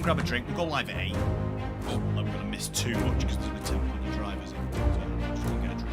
and grab a drink. We'll go live at 8. We're going to miss too much because there's only 10 bloody drivers in. So I'm just going to get a drink.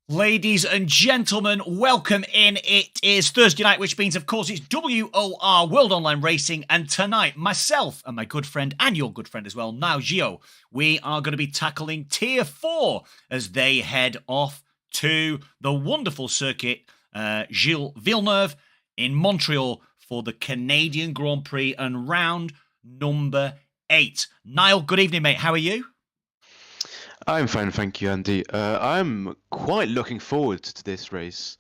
Ladies and gentlemen, welcome in. It is Thursday night, which means, of course, it's WOR World Online Racing. And tonight, myself and my good friend, and your good friend as well, now Gio, we are going to be tackling Tier 4 as they head off to the wonderful circuit, Gilles Villeneuve in Montreal for the Canadian Grand Prix and round number 8. Niall, good evening, mate. How are you? I'm fine, thank you, Andy. I'm quite looking forward to this race,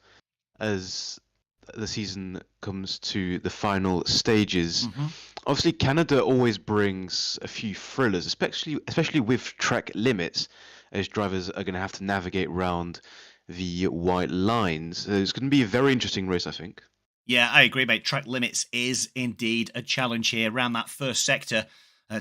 as the season comes to the final stages. Mm-hmm. Obviously, Canada always brings a few thrillers, especially with track limits, as drivers are going to have to navigate around the white lines. So it's going to be a very interesting race, I think. Yeah, I agree, mate. Track limits is indeed a challenge here around that first sector.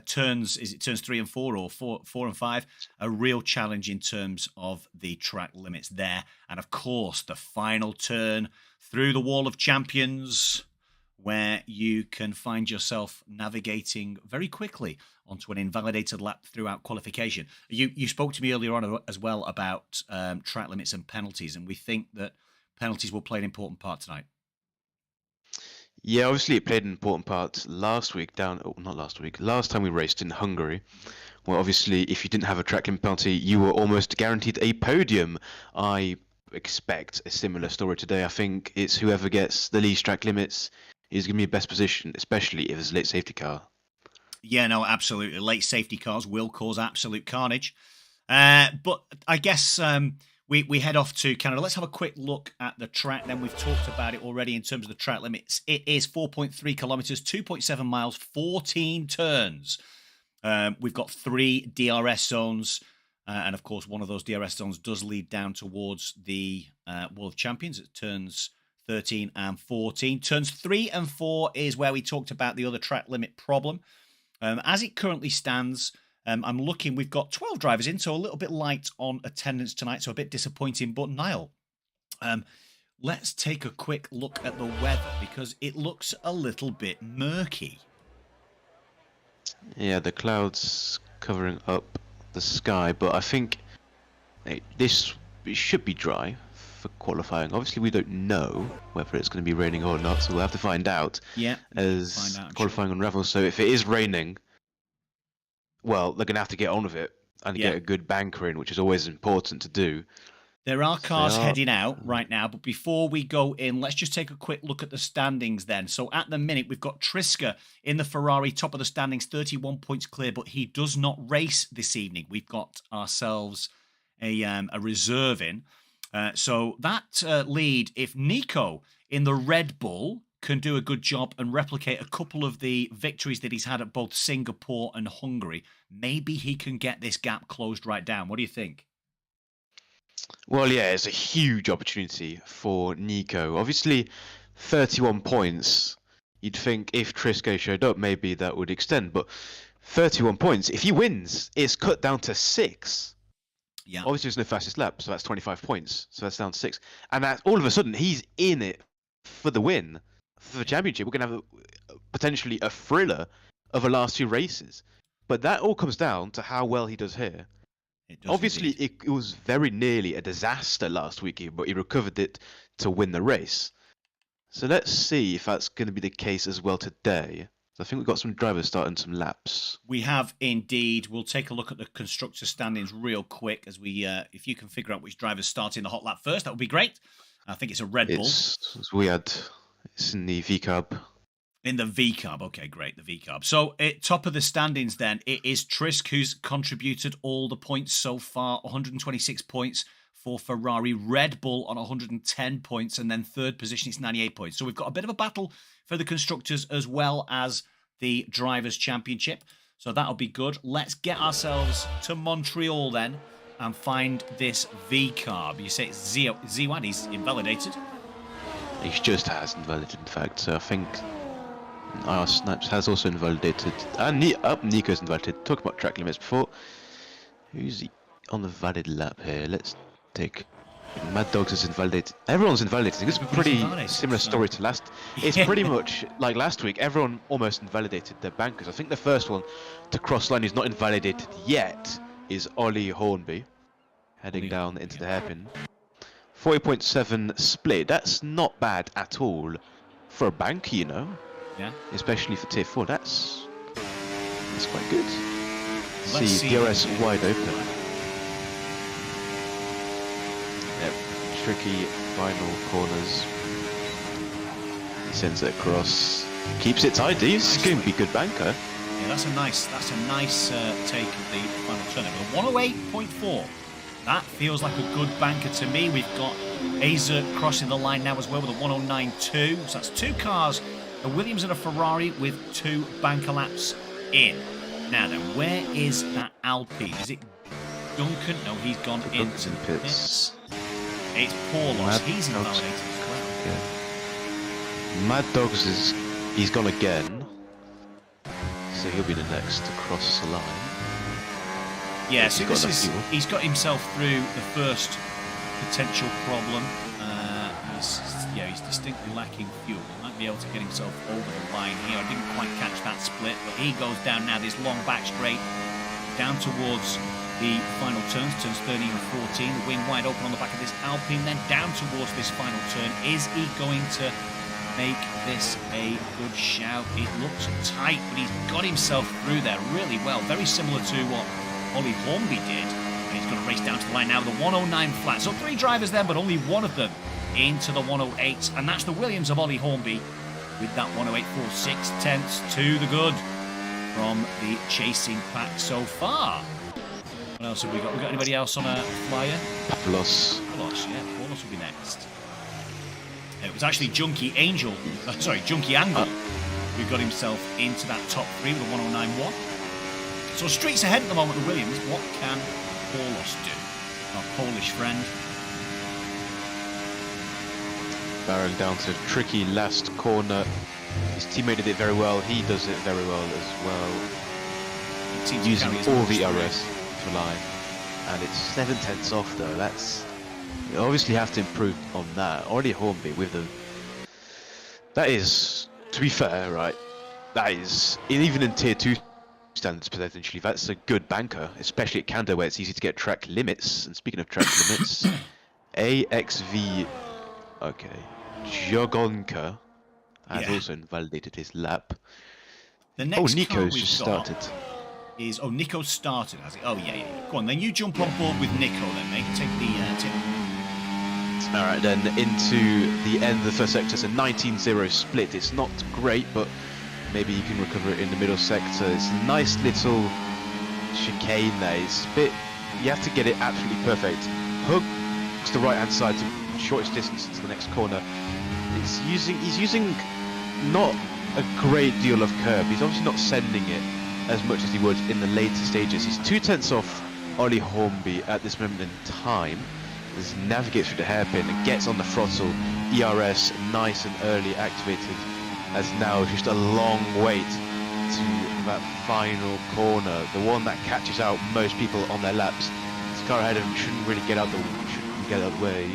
Turns 3 and 4 or 4 and 5? A real challenge in terms of the track limits there, and of course the final turn through the Wall of Champions, where you can find yourself navigating very quickly onto an invalidated lap throughout qualification. You spoke to me earlier on as well about track limits and penalties, and we think that penalties will play an important part tonight. Yeah, obviously it played an important part last time we raced in Hungary. Well, obviously, if you didn't have a track limit penalty, you were almost guaranteed a podium. I expect a similar story today. I think it's whoever gets the least track limits is going to be best position, especially if it's a late safety car. Yeah, no, absolutely. Late safety cars will cause absolute carnage. But I guess we head off to Canada. Let's have a quick look at the track. Then we've talked about it already in terms of the track limits. It is 4.3 kilometers, 2.7 miles, 14 turns. We've got 3 DRS zones. And of course, one of those DRS zones does lead down towards the Wall of Champions at turns 13 and 14. Turns 3 and 4 is where we talked about the other track limit problem. As it currently stands, I'm looking, we've got 12 drivers in, so a little bit light on attendance tonight, so a bit disappointing. But Niall, let's take a quick look at the weather because it looks a little bit murky. Yeah, the clouds covering up the sky, but I think it should be dry for qualifying. Obviously, we don't know whether it's going to be raining or not, so we'll have to find out. Yeah, as qualifying unravels. So if it is raining, well, they're going to have to get on with it and get a good banker in, which is always important to do. There are cars heading out right now, but before we go in, let's just take a quick look at the standings then. So at the minute, we've got Triska in the Ferrari, top of the standings, 31 points clear, but he does not race this evening. We've got ourselves a reserve in. So that lead, if Nico in the Red Bull can do a good job and replicate a couple of the victories that he's had at both Singapore and Hungary, maybe he can get this gap closed right down. What do you think? Well, yeah, it's a huge opportunity for Nico. Obviously, 31 points. You'd think if Trisco showed up, maybe that would extend. But 31 points, if he wins, it's cut down to 6. Yeah. Obviously, it's the fastest lap, so that's 25 points. So that's down to 6. And all of a sudden, he's in it for the win. For the championship, we're going to have potentially a thriller of the last 2 races. But that all comes down to how well he does here. Obviously, it was very nearly a disaster last week, but he recovered it to win the race. So let's see if that's going to be the case as well today. I think we've got some drivers starting some laps. We have indeed. We'll take a look at the constructor standings real quick as we, if you can figure out which drivers start in the hot lap first, that would be great. I think it's a Red Bull. It's in the V-Carb. In the V-Carb. Okay, great, the V-Carb. So top of the standings then, it is Trisk who's contributed all the points so far, 126 points for Ferrari. Red Bull on 110 points, and then third position, it's 98 points. So we've got a bit of a battle for the constructors as well as the Drivers' Championship. So that'll be good. Let's get ourselves to Montreal then and find this V-Carb. You say it's Z1, he's invalidated. He just has invalidated, in fact. So I think our Snaps has also invalidated. And Nico's invalidated. Talk about track limits before. Who's on the valid lap here? Let's take... Mad Dogs is invalidated. Everyone's invalidated. It's a pretty similar story to last. It's pretty much like last week. Everyone almost invalidated their bankers. I think the first one to cross line who's not invalidated yet is Ollie Hornby, heading down into the hairpin. 40.7 split. That's not bad at all for a banker, you know. Yeah. Especially for tier 4. That's quite good. Let's see DRS wide open. Yep. Tricky final corners. He sends it across. Keeps it tight. He's going to be good banker. Yeah, that's a nice take of the final turn. 108.4 That feels like a good banker to me. We've got Azer crossing the line now as well with a 109.2. So that's 2 cars, a Williams and a Ferrari with 2 banker laps in. Now then, where is that Alpine? Is it Duncan? No, he's gone into the pits. It's Paulos. He's invalidated as well. Yeah. Mad Dogs he's gone again. So he'll be the next to cross the line. Yeah, so he's got himself through the first potential problem. He's distinctly lacking fuel. He might be able to get himself over the line here. I didn't quite catch that split, but he goes down now this long back straight, down towards the final turns 13 and 14. The wing wide open on the back of this Alpine, then down towards this final turn. Is he going to make this a good shout? It looks tight, but he's got himself through there really well. Very similar to what Ollie Hornby did. And he's going to race down to the line now with a 109 flat. So 3 drivers there, but only one of them into the 108s. And that's the Williams of Ollie Hornby with that 108.46 tenths to the good from the chasing pack so far. What else have we got? We got anybody else on a flyer? Paulos. Yeah, Paulos will be next. It was actually Junkie Angel, Junkie Angle, who got himself into that top 3 with a 109.1. So streets ahead at the moment, the Williams. What can Paulos do? Our Polish friend. Barreling down to a tricky last corner. His teammate did it very well. He does it very well as well. Using all the RS for line. And it's 7 tenths off though. You obviously have to improve on that. Already Hornby with the... That is, to be fair, right? That is, even in tier 2 standards potentially, that's a good banker, especially at Canada where it's easy to get track limits. And speaking of track limits, AXV, okay, Jogonka has also invalidated his lap. The next Nico's just started. Nico's started, has he? Oh yeah. Go on, then you jump on board with Nico then, mate. Take the Alright, then into the end of the first sector. It's a 19-0 split. It's not great, but maybe you can recover it in the middle sector. It's a nice little chicane there. It's a bit... You have to get it absolutely perfect. Hooks the right-hand side to shortest distance to the next corner. He's using not a great deal of curb. He's obviously not sending it as much as he would in the later stages. He's 2 tenths off Ollie Hornby at this moment in time. As he navigates through the hairpin and gets on the throttle. ERS nice and early activated, as now just a long wait to that final corner, the one that catches out most people on their laps. This car ahead of him shouldn't get out the way.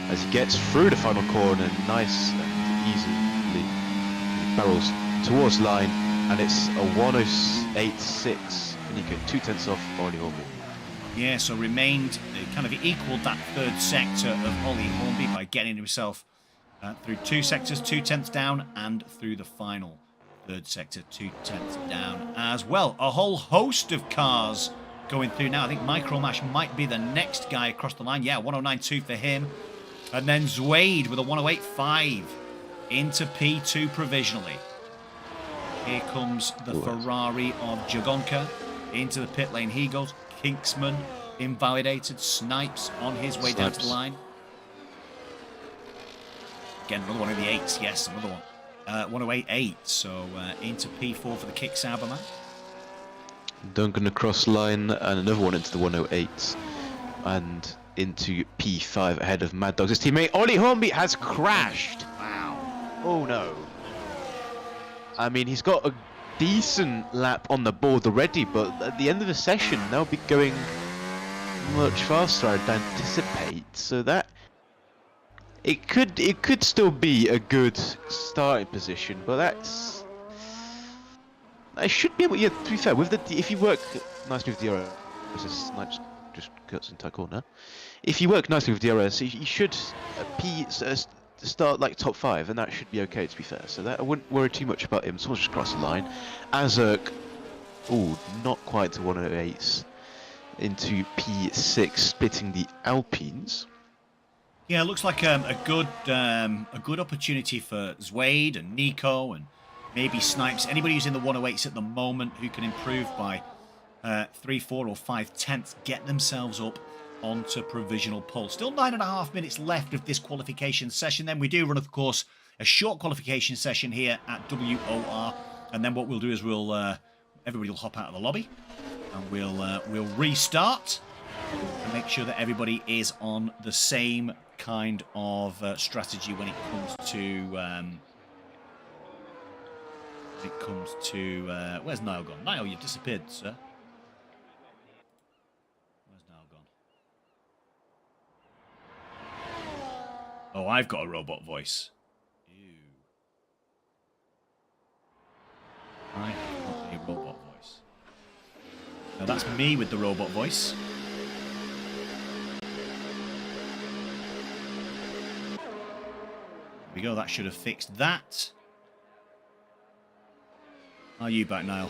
As he gets through the final corner, nice and easily, he barrels towards line, and it's a 108.6, and you get 2 tenths off Ollie Hornby. Yeah, so remained, kind of equalled that third sector of Ollie Hornby by getting himself through 2 sectors, 2 tenths down, and through the final third sector, 2 tenths down as well. A whole host of cars going through now. I think Micromash might be the next guy across the line. Yeah, 109.2 for him. And then Zwade with a 108.5 into P2 provisionally. Here comes the Ferrari of Jagonka into the pit lane. He goes. Kinksman invalidated. Snipes on his way down to the line. Again, another one in the 8s. Yes, another one. 108.8. So into P4 for the Kick Sauberman. Duncan across line and another one into the 108s. And into P5 ahead of Mad Dogs. His teammate Ollie Hornby has crashed. Wow. Oh no. I mean, he's got a decent lap on the board already, but at the end of the session they'll be going much faster, I'd anticipate. So that it could still be a good starting position, but I should be able. Yeah, to be fair, with if you work nicely with DRS, Snipes just cuts into a corner. If you work nicely with DRS, you should start like top 5, and that should be okay, to be fair. So that I wouldn't worry too much about him. Someone's just crossed the line. Azurk, not quite to 108s. Into P6, splitting the Alpines. Yeah, it looks like a good opportunity for Zwade and Nico and maybe Snipes. Anybody who's in the 108s at the moment who can improve by 3, 4 or 5 tenths get themselves up onto provisional pole. Still 9.5 minutes left of this qualification session. Then we do run, of course, a short qualification session here at WOR. And then what we'll do is everybody will hop out of the lobby and we'll restart and make sure that everybody is on the same kind of strategy when it comes to where's Niall gone? Niall, you've disappeared, sir. Where's Niall gone? Oh, I've got a robot voice. Ew. I've got a robot voice. Now that's me with the robot voice. There we go, that should have fixed that. Are you back, Niall?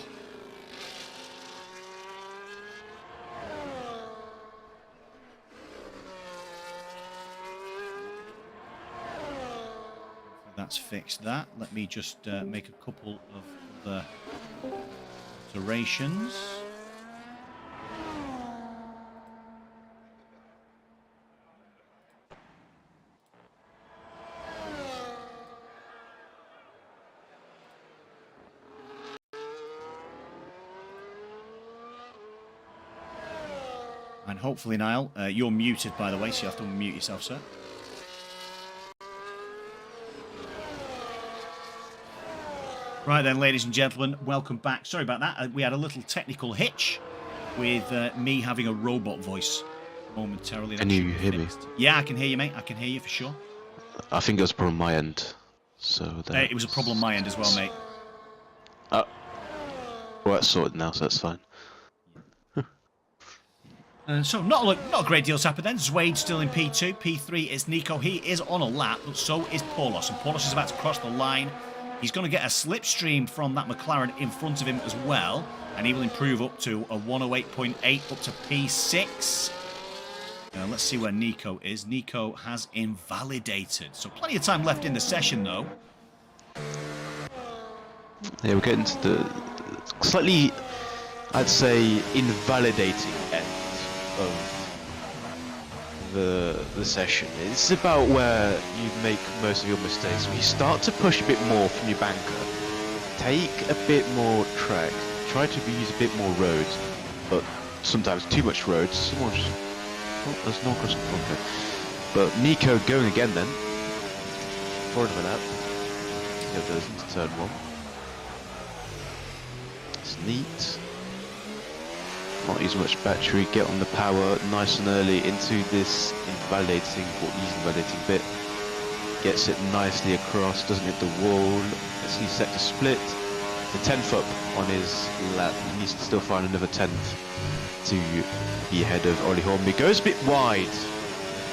That's fixed that. Let me just make a couple of the alterations. And hopefully, Niall, you're muted, by the way, so you have to unmute yourself, sir. Right then, ladies and gentlemen, welcome back. Sorry about that. We had a little technical hitch with me having a robot voice momentarily. Can you hear me? Yeah, I can hear you, mate. I can hear you for sure. I think it was a problem on my end. So it was a problem on my end as well, mate. Well, that's sorted now, so that's fine. So not a great deal's happened then. Zwade still in P2. P3 is Nico. He is on a lap, but so is Paulos. And Paulos is about to cross the line. He's going to get a slipstream from that McLaren in front of him as well. And he will improve up to a 108.8 up to P6. Let's see where Nico is. Nico has invalidated. So plenty of time left in the session, though. Yeah, we're getting to the slightly, I'd say, invalidating end of the session. It's about where you make most of your mistakes. When you start to push a bit more from your banker, take a bit more track, try to use a bit more roads, but sometimes too much roads. There's no cross. Okay. But Nico going again then. Forward of an out. Yeah, goes into turn 1. It's neat. Not use much battery, get on the power nice and early into this invalidating bit. Gets it nicely across, doesn't hit the wall. Let's see sector split. The 10th up on his lap. He needs to still find another 10th to be ahead of Ollie Hornby. Goes a bit wide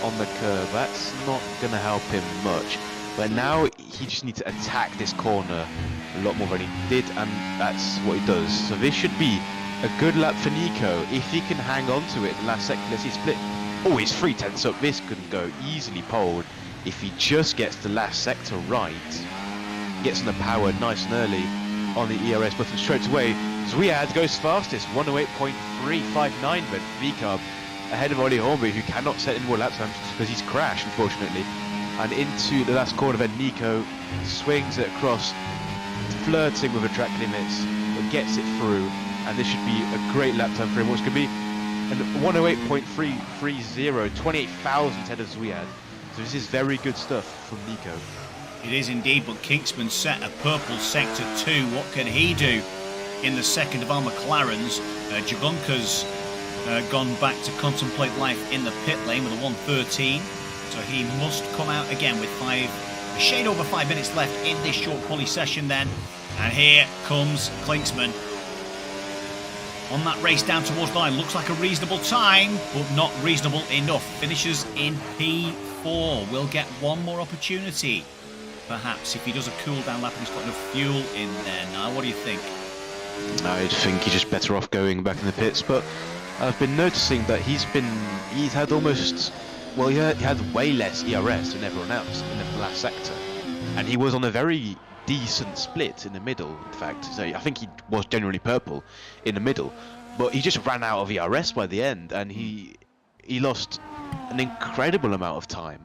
on the curve. That's not going to help him much. But now he just needs to attack this corner a lot more than he did, and that's what he does. So this should be a good lap for Nico if he can hang on to it in the last sector. Let's see split. Oh, he's 3 tenths up. This could go easily poled if he just gets the last sector right. Gets on the power nice and early on the ERS button straight away. Zwiad goes fastest, 108.359 but VCARB ahead of Ollie Hornby, who cannot set any more lap times because he's crashed, unfortunately. And into the last corner, then Nico swings it across, flirting with the track limits, but gets it through. And this should be a great lap time for him, which could be a 108.330, 28,000 ahead of Zwiad. So this is very good stuff from Nico. It is indeed, but Kingsman set a purple sector 2. What can he do in the second of our McLarens? Jagonka's gone back to contemplate life in the pit lane with a 113. So he must come out again with a shade over 5 minutes left in this short quali session then. And here comes Klingsman. On that race down towards the line, looks like a reasonable time, but not reasonable enough. Finishes in P4. We'll get one more opportunity, perhaps, if he does a cool down lap and he's got enough fuel in there. Now, what do you think? I'd think he's just better off going back in the pits, but I've been noticing that he's had almost, well, he had way less ERS than everyone else in the last sector, and he was on a very decent split in the middle, in fact. So I think he was generally purple in the middle, but he just ran out of ERS by the end, and he lost an incredible amount of time,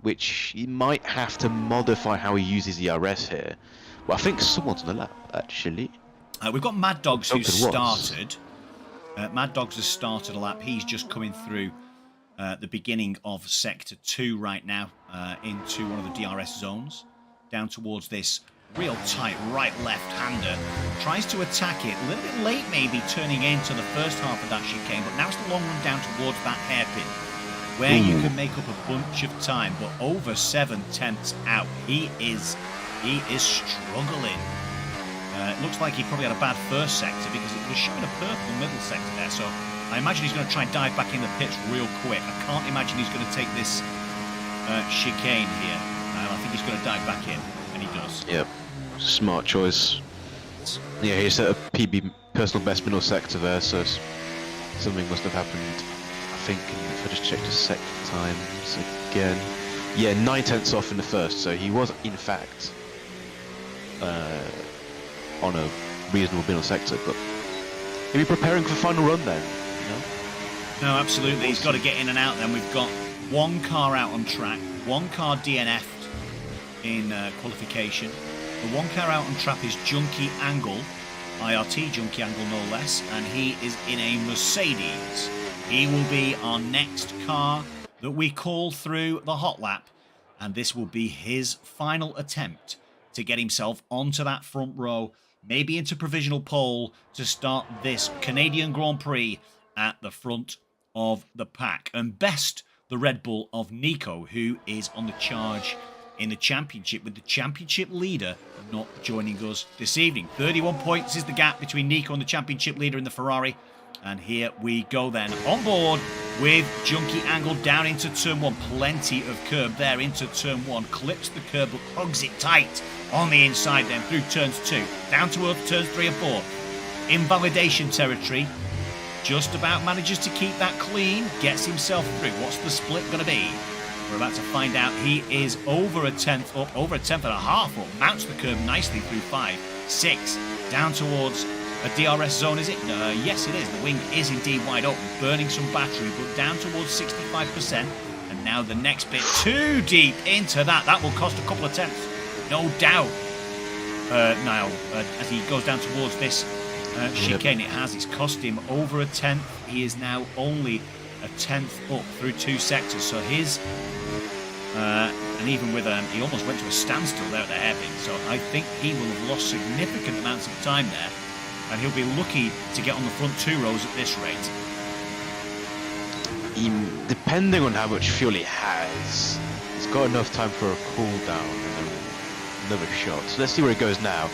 which he might have to modify how he uses ERS here. Well, I think someone's on the lap, actually. We've got Mad Dogs who Duncan was. started. Mad Dogs has started a lap. He's just coming through the beginning of Sector 2 right now into one of the DRS zones. Down towards this real tight right-left-hander. Tries to attack it. A little bit late maybe turning into the first half of that chicane. But now it's the long run down towards that hairpin, where you can make up a bunch of time. But over 7/10 out. He is struggling. It looks like he probably had a bad first sector because it was showing a purple middle sector there. So I imagine he's going to try and dive back in the pits real quick. I can't imagine he's going to take this chicane here. I think he's going to dive back in, and he does. Yep, smart choice. Yeah, he set a PB personal best middle sector there, so something must have happened. I think if I just check the sector times again, yeah, 9/10 off in the first, so he was in fact on a reasonable middle sector, but he'll be preparing for final run then, you know? No, absolutely. He's got to get in and out then. We've got one car out on track, one car DNF'd in qualification. The one car out on track is Junkie Angle, IRT Junkie Angle no less, and he is in a Mercedes. He will be our next car that we call through the hot lap, and this will be his final attempt to get himself onto that front row, maybe into provisional pole to start this Canadian Grand Prix at the front of the pack. And best the Red Bull of Nico, who is on the charge in the championship, with the championship leader not joining us this evening. 31 points is the gap between Nico and the championship leader in the Ferrari. And here we go then, on board with Junkie Angle down into turn 1. Plenty of curb there into turn 1. Clips the curb but hugs it tight on the inside then through turns 2. Down towards turns 3 and 4. Invalidation territory. Just about manages to keep that clean. Gets himself through. What's the split going to be? We're about to find out. He is over a tenth up, over a tenth and a half up. Mounts the curb nicely through 5, 6. Down towards a DRS zone, is it? Yes, it is. The wing is indeed wide open, burning some battery, but down towards 65%. And now the next bit, too deep into that. That will cost a couple of tenths, no doubt. Now, as he goes down towards this chicane, it's cost him over a tenth. He is now only a tenth up through 2 sectors. So his, and even with, he almost went to a standstill there at the hairpin. So I think he will have lost significant amounts of time there. And he'll be lucky to get on the front 2 rows at this rate. Depending on how much fuel he has, he's got enough time for a cooldown and then another shot. So let's see where it goes now.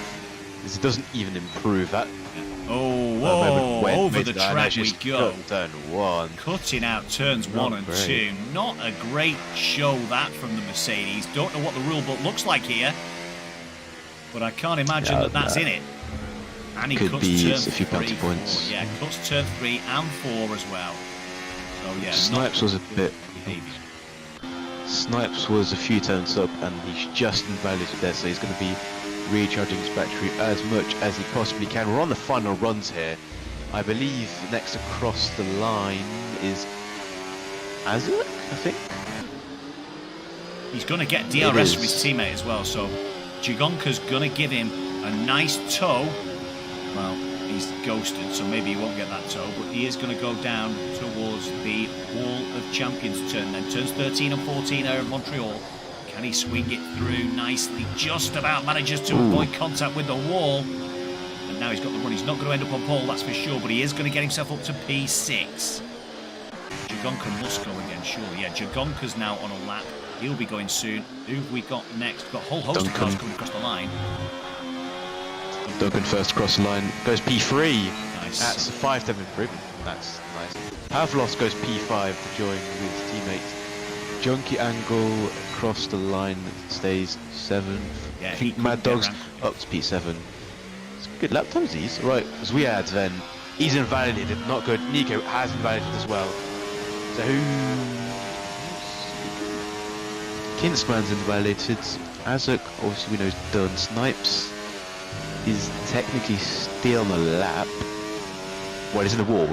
Because it doesn't even improve that. Oh, whoa, over the track we go. Turn 1. Cutting out turns 1 and 2. Not a great show that from the Mercedes. Don't know what the rule book looks like here. But I can't imagine that that's in it. And he could cuts be turn a few 3, penalty points. 4. Yeah, cuts turn 3 and 4 as well. So yeah, Snipes was a bit. behaviour. Snipes was a few turns up, and he's just invalidated there, so he's going to be recharging his battery as much as he possibly can. We're on the final runs here. I believe next across the line is Azuk, I think. He's going to get DRS from his teammate as well, so Gigonka's going to give him a nice tow. Well, he's ghosted, so maybe he won't get that tow, but he is going to go down towards the Wall of Champions turn then. Turns 13 and 14 there in Montreal. Can he swing it through nicely? Just about manages to avoid contact with the wall. And now he's got the run. He's not going to end up on pole, that's for sure, but he is going to get himself up to P6. Jagonka must go again, surely. Yeah, Jagonka's now on a lap. He'll be going soon. Who have we got next? We've got a whole host of cars coming across the line. Duncan first across the line, goes P3. Nice. That's a 5-10 improvement. That's nice. Pavlos goes P5 to join with his teammates. Junkie Angle across the line stays 7th. Yeah, I think Mad Dogs up to P7. It's good lap times these. Right, as we add then, he's invalidated, not good. Nico has invalidated as well. So Kinzman's invalidated. Azuk, obviously we know, is done. Snipes is technically still on the lap. well, he's in the wall.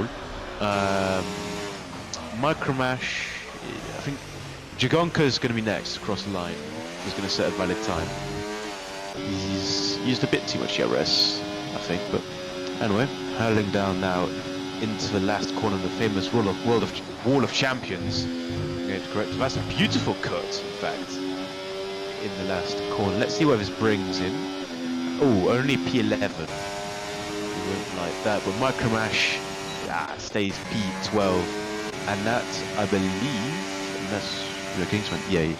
Micromash, I think Jagonka's going to be next across the line. He's going to set a valid time. He's used a bit too much RS, I think, but anyway, hurling down now into the last corner of the famous Wall of Champions. I'm going to correct. That's a beautiful cut, in fact, in the last corner. Let's see where this brings him. Oh, only P11. He won't like that, but Micromash stays P12, and that, I believe, unless you're Kingsman, yeah,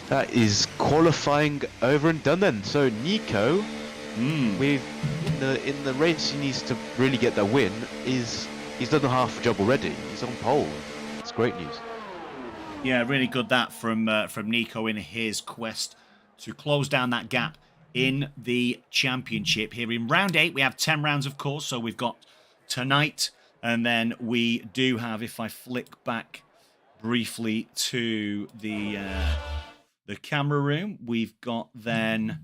that is qualifying over and done then. So Nico, with in the race he needs to really get that win, he's done half the job already. He's on pole. It's great news. Yeah, really good that from Nico in his quest to close down that gap in the championship. Here in round 8, we have 10 rounds, of course. So we've got tonight, and then we do have, if I flick back briefly to the camera room, we've got then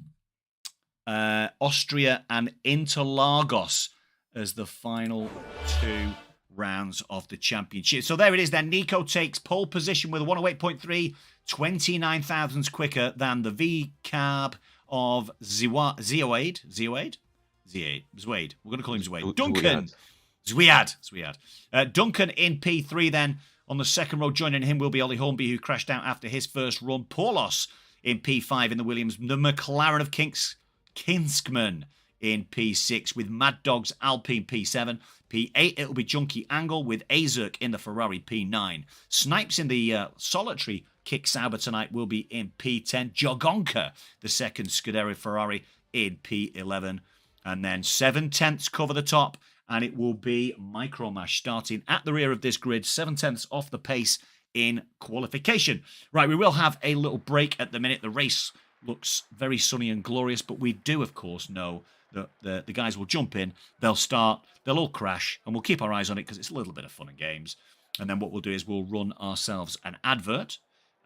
Austria and Interlagos as the final 2 rounds of the championship. So there it is then. Nico takes pole position with a 108.3, 29 thousandths quicker than the V-Cab of Zwaid. We're going to call him Zwaid. Duncan. Zwiad. Duncan in P3 then. On the second row, joining him will be Ollie Hornby, who crashed out after his first run. Paulos in P5 in the Williams. The McLaren of Kinskman in P6 with Mad Dogs Alpine P7. P8, it'll be Junkie Angle with Azurk in the Ferrari P9. Snipes in the solitary Kick Sauber tonight will be in P10. Jogonka, the second Scuderia Ferrari, in P11. And then 7/10 cover the top. And it will be Micromash starting at the rear of this grid, 7/10 off the pace in qualification. Right, we will have a little break at the minute. The race looks very sunny and glorious, but we do, of course, know that the guys will jump in, they'll start, they'll all crash, and we'll keep our eyes on it because it's a little bit of fun and games. And then what we'll do is we'll run ourselves an advert,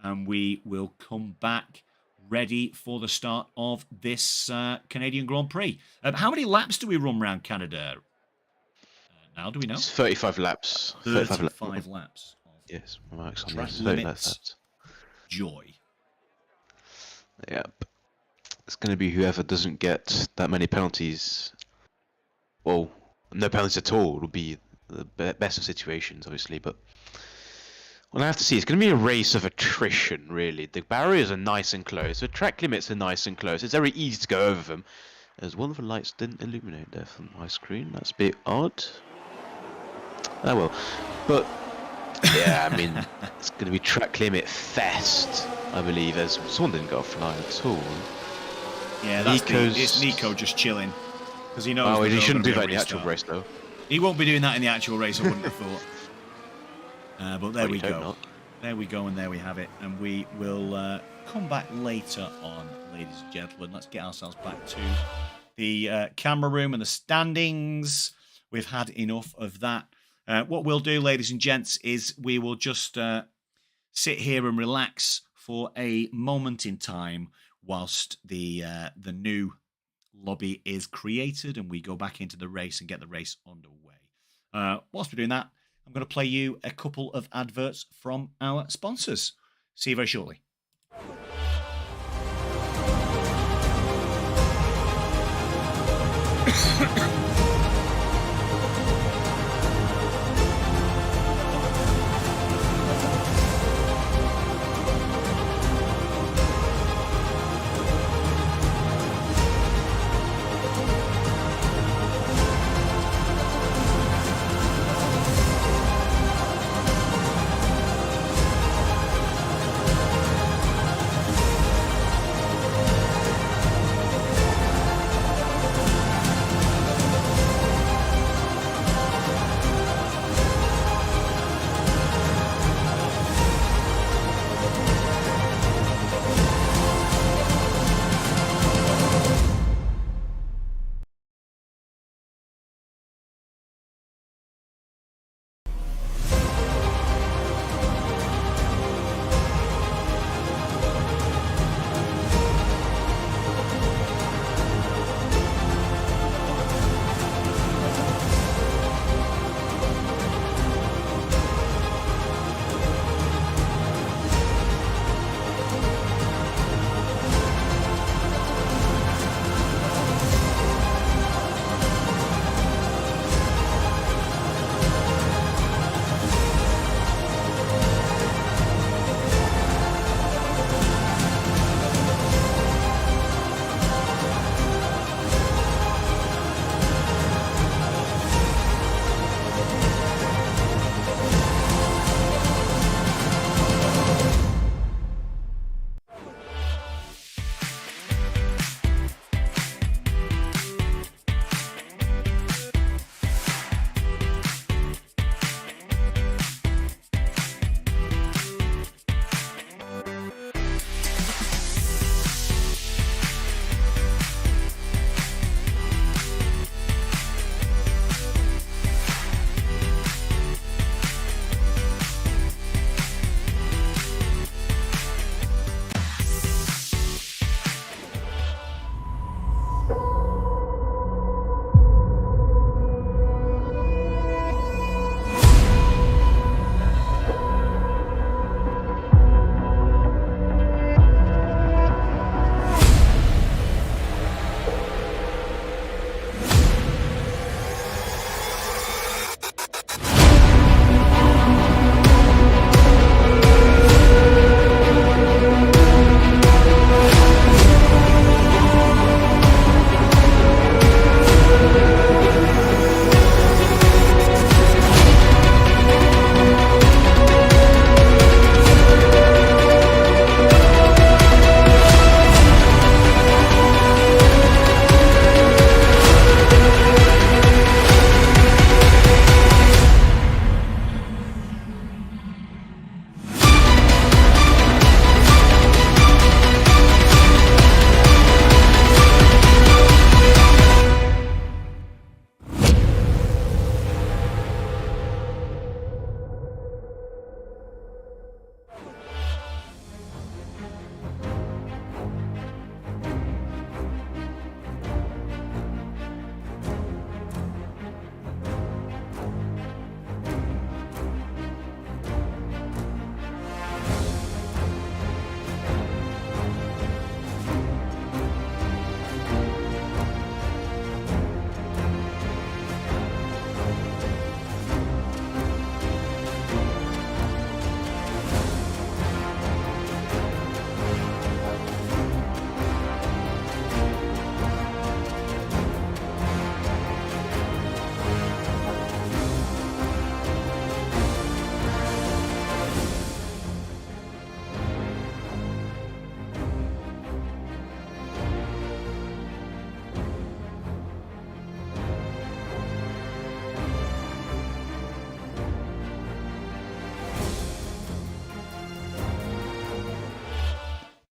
and we will come back ready for the start of this Canadian Grand Prix. How many laps do we run around Canada? Now, do we know? It's 35 laps. 35 laps. Yes, Mark's on Track this. limits. Joy. Yep. It's going to be whoever doesn't get that many penalties. Well, no penalties at all will be the best of situations, obviously. But well, I have to see. It's going to be a race of attrition, really. The barriers are nice and close. The track limits are nice and close. It's very easy to go over them. As one of the lights didn't illuminate there from my screen. That's a bit odd. Oh well, but yeah, I mean, it's going to be track limit fest, I believe, as someone didn't go offline at all. Yeah, it's Nico just chilling because he knows. Oh, he shouldn't do that in the actual race, though. He won't be doing that in the actual race, I wouldn't have thought. But there we go. Not. There we go, and there we have it. And we will come back later on, ladies and gentlemen. Let's get ourselves back to the camera room and the standings. We've had enough of that. What we'll do, ladies and gents, is we will just sit here and relax for a moment in time whilst the new lobby is created and we go back into the race and get the race underway. Whilst we're doing that, I'm going to play you a couple of adverts from our sponsors. See you very shortly.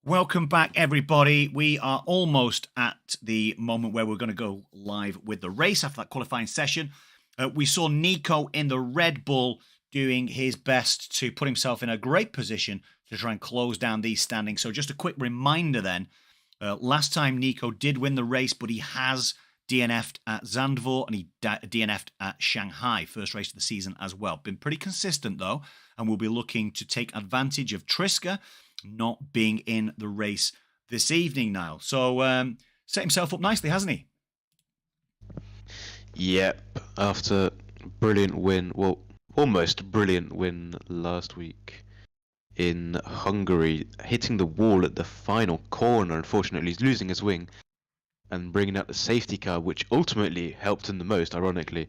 Welcome back, everybody. We are almost at the moment where we're going to go live with the race after that qualifying session. We saw Nico in the Red Bull doing his best to put himself in a great position to try and close down these standings. So just a quick reminder then, last time Nico did win the race, but he has DNF'd at Zandvoort and he DNF'd at Shanghai, first race of the season as well. Been pretty consistent though, and we'll be looking to take advantage of Triska not being in the race this evening, Niall. So set himself up nicely, hasn't he? Yep, after brilliant win, well, almost brilliant win last week in Hungary, hitting the wall at the final corner, unfortunately, he's losing his wing and bringing out the safety car, which ultimately helped him the most, ironically.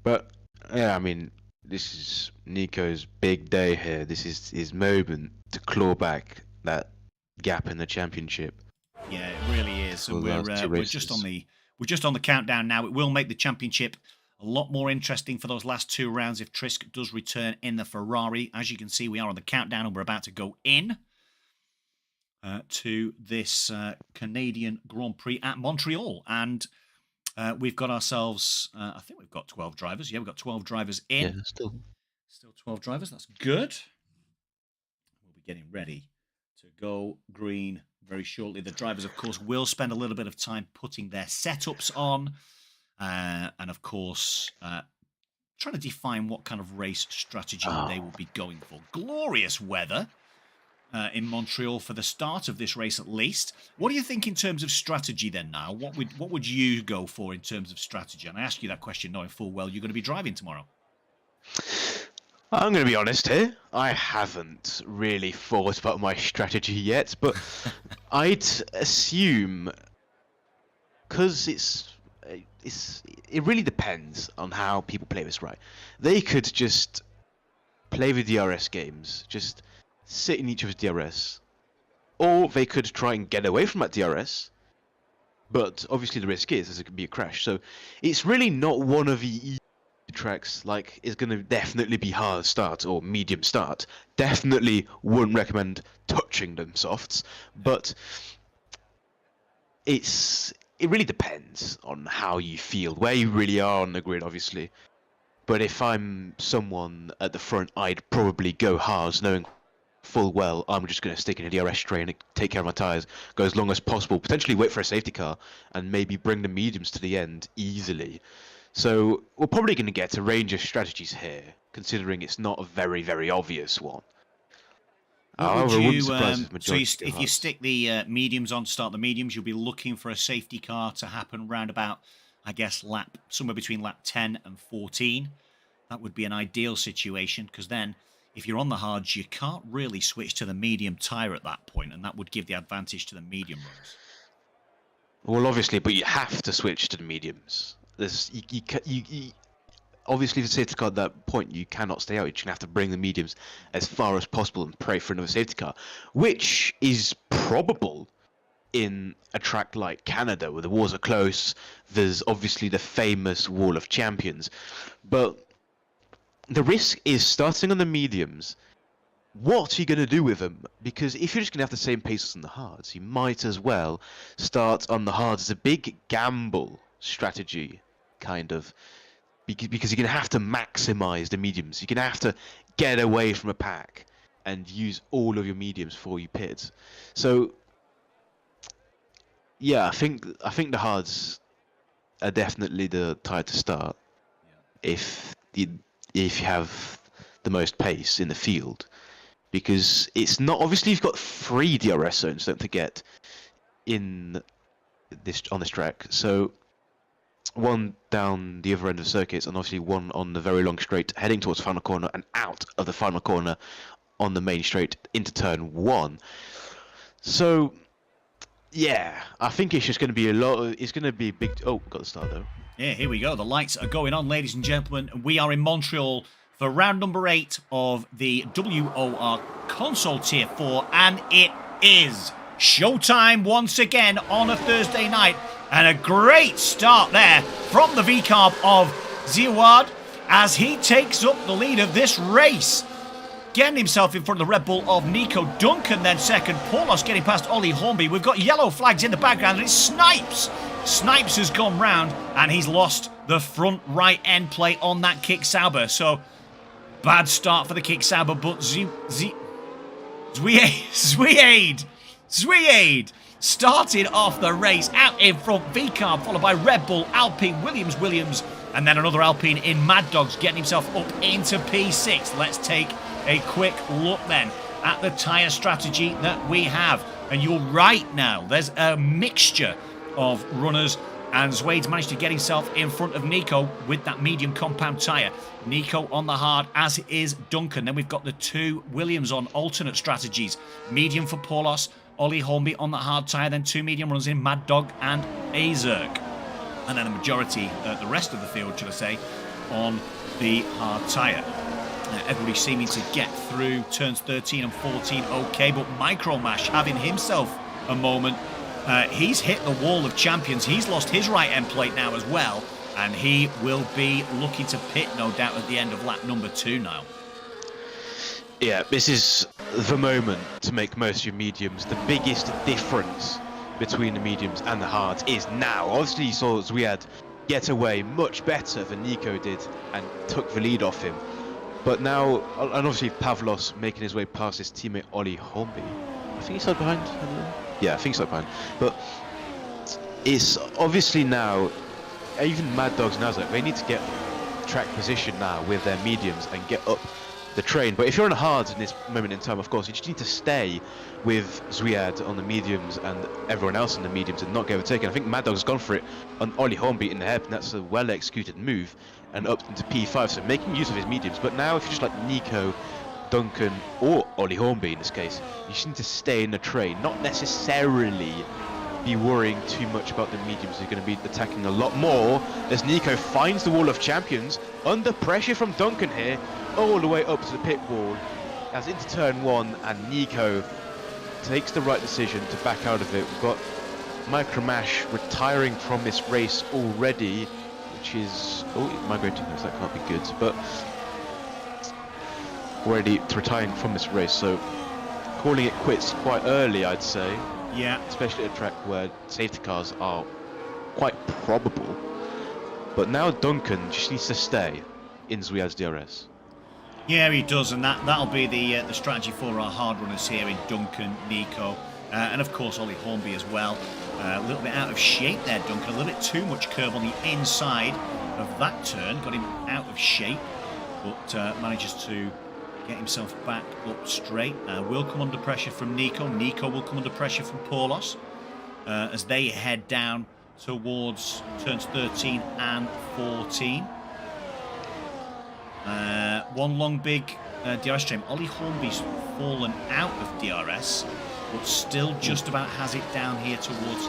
But, yeah, I mean, this is Nico's big day here. This is his moment to claw back that gap in the championship. Yeah, it really is. And we're just on the countdown now. It will make the championship a lot more interesting for those last two rounds if Trisk does return in the Ferrari. As you can see, we are on the countdown and we're about to go in to this Canadian Grand Prix at Montreal. And we've got ourselves, I think we've got 12 drivers. Yeah, we've got 12 drivers in. Yeah, still 12 drivers. That's good. We'll be getting ready to go green very shortly. The drivers, of course, will spend a little bit of time putting their setups on. And, of course, trying to define what kind of race strategy they will be going for. Glorious weather in Montreal for the start of this race, at least. What do you think in terms of strategy then, Niall? What would you go for in terms of strategy? And I ask you that question knowing full well you're going to be driving tomorrow. I'm going to be honest here. I haven't really thought about my strategy yet, but I'd assume, because it really depends on how people play this, right? They could just play the DRS games, just sit in each other's DRS, or they could try and get away from that DRS. But obviously the risk is there could be a crash. So it's really not one of the easy tracks like is going to definitely be hard start or medium start. Definitely wouldn't recommend touching them softs, but it really depends on how you feel, where you really are on the grid, obviously. But if I'm someone at the front, I'd probably go hard, knowing full well I'm just going to stick in a DRS train and take care of my tyres, go as long as possible, potentially wait for a safety car, and maybe bring the mediums to the end easily. So we're probably going to get a range of strategies here, considering it's not a very, very obvious one. However, if you stick the mediums on to start the mediums, you'll be looking for a safety car to happen round about, I guess, somewhere between lap 10 and 14. That would be an ideal situation, because then if you're on the hards, you can't really switch to the medium tyre at that point, and that would give the advantage to the medium runners. Well, obviously, but you have to switch to the mediums. Obviously, if the safety car at that point, you cannot stay out. You're going to have to bring the mediums as far as possible and pray for another safety car, which is probable in a track like Canada, where the wars are close. There's obviously the famous Wall of Champions, but the risk is starting on the mediums. What are you going to do with them? Because if you're just going to have the same pace as on the hards, you might as well start on the hards. It's a big gamble strategy, kind of, because you're going to have to maximize the mediums. You're going to have to get away from a pack and use all of your mediums before you pit. So, yeah, I think the hards are definitely the tire to start if you have the most pace in the field. Because it's not, obviously you've got 3 DRS zones, don't forget, on this track. So one down the other end of the circuits, and obviously one on the very long straight heading towards the final corner, and out of the final corner on the main straight into turn 1. So yeah, I think it's just going to be it's going to be a big. Oh, got the start though. Yeah, here we go. The lights are going on, ladies and gentlemen. We are in Montreal for round number 8 of the WOR console tier 4, and it is showtime once again on a Thursday night. And a great start there from the VCARB of Zeeward as he takes up the lead of this race. getting himself in front of the Red Bull of Nico. Duncan then second. Paulos getting past Ollie Hornby. We've got yellow flags in the background, and it's Snipes. Snipes has gone round, and he's lost the front right end plate on that Kick Sauber. So, bad start for the Kick Sauber, but Zwiade started off the race out in front. V-Carb followed by Red Bull, Alpine, Williams, and then another Alpine in Mad Dogs getting himself up into P6. Let's take a quick look then at the tyre strategy that we have. And you're right now, there's a mixture of runners, and Zwade's managed to get himself in front of Nico with that medium compound tyre. Nico on the hard, as is Duncan. Then we've got the two Williams on alternate strategies. Medium for Paulos, Ollie Hornby on the hard tyre, then two medium runners in Mad Dog and Azerk. And then a majority, the rest of the field, should I say, on the hard tyre. Everybody seeming to get through turns 13 and 14 okay, but Micromash having himself a moment. He's hit the wall of champions. He's lost his right end plate now as well, and he will be looking to pit, no doubt, at the end of lap number 2 now. Yeah, this is the moment to make most of your mediums. The biggest difference between the mediums and the hards is now. Obviously, you saw Zwiad get away much better than Nico did and took the lead off him. But now, and obviously Pavlos making his way past his teammate Ollie Hornby. I think he's side behind. Yeah, I think he's side behind. But it's obviously now, even Mad Dogs and Azerk, they need to get track position now with their mediums and get up the train. But if you're on the hards in this moment in time, of course, you just need to stay with Zwiad on the mediums and everyone else on the mediums and not get overtaken. I think Mad Dog's gone for it on Ollie Hornby in the head, and that's a well-executed move, and up into P5, so making use of his mediums. But now if you're just like Nico, Duncan, or Ollie Hornby in this case, you just need to stay in the train, not necessarily be worrying too much about the mediums. They're going to be attacking a lot more as Nico finds the wall of champions under pressure from Duncan here, all the way up to the pit wall as into turn 1, and Nico takes the right decision to back out of it. We've got Micromash retiring from this race already, which is migrating those, that can't be good, but already retiring from this race, so calling it quits quite early, I'd say. Yeah, especially at a track where safety cars are quite probable. But now Duncan just needs to stay in Zwiad's DRS. Yeah, he does, and that'll be the strategy for our hard runners here in Duncan, Nico, and of course Ollie Hornby as well. A little bit out of shape there, Duncan. A little bit too much curve on the inside of that turn. Got him out of shape, but manages to get himself back up straight. Will come under pressure from Nico. Nico will come under pressure from Paulos as they head down towards turns 13 and 14. One long big DRS stream. Ollie Hornby's fallen out of DRS, but still just about has it down here towards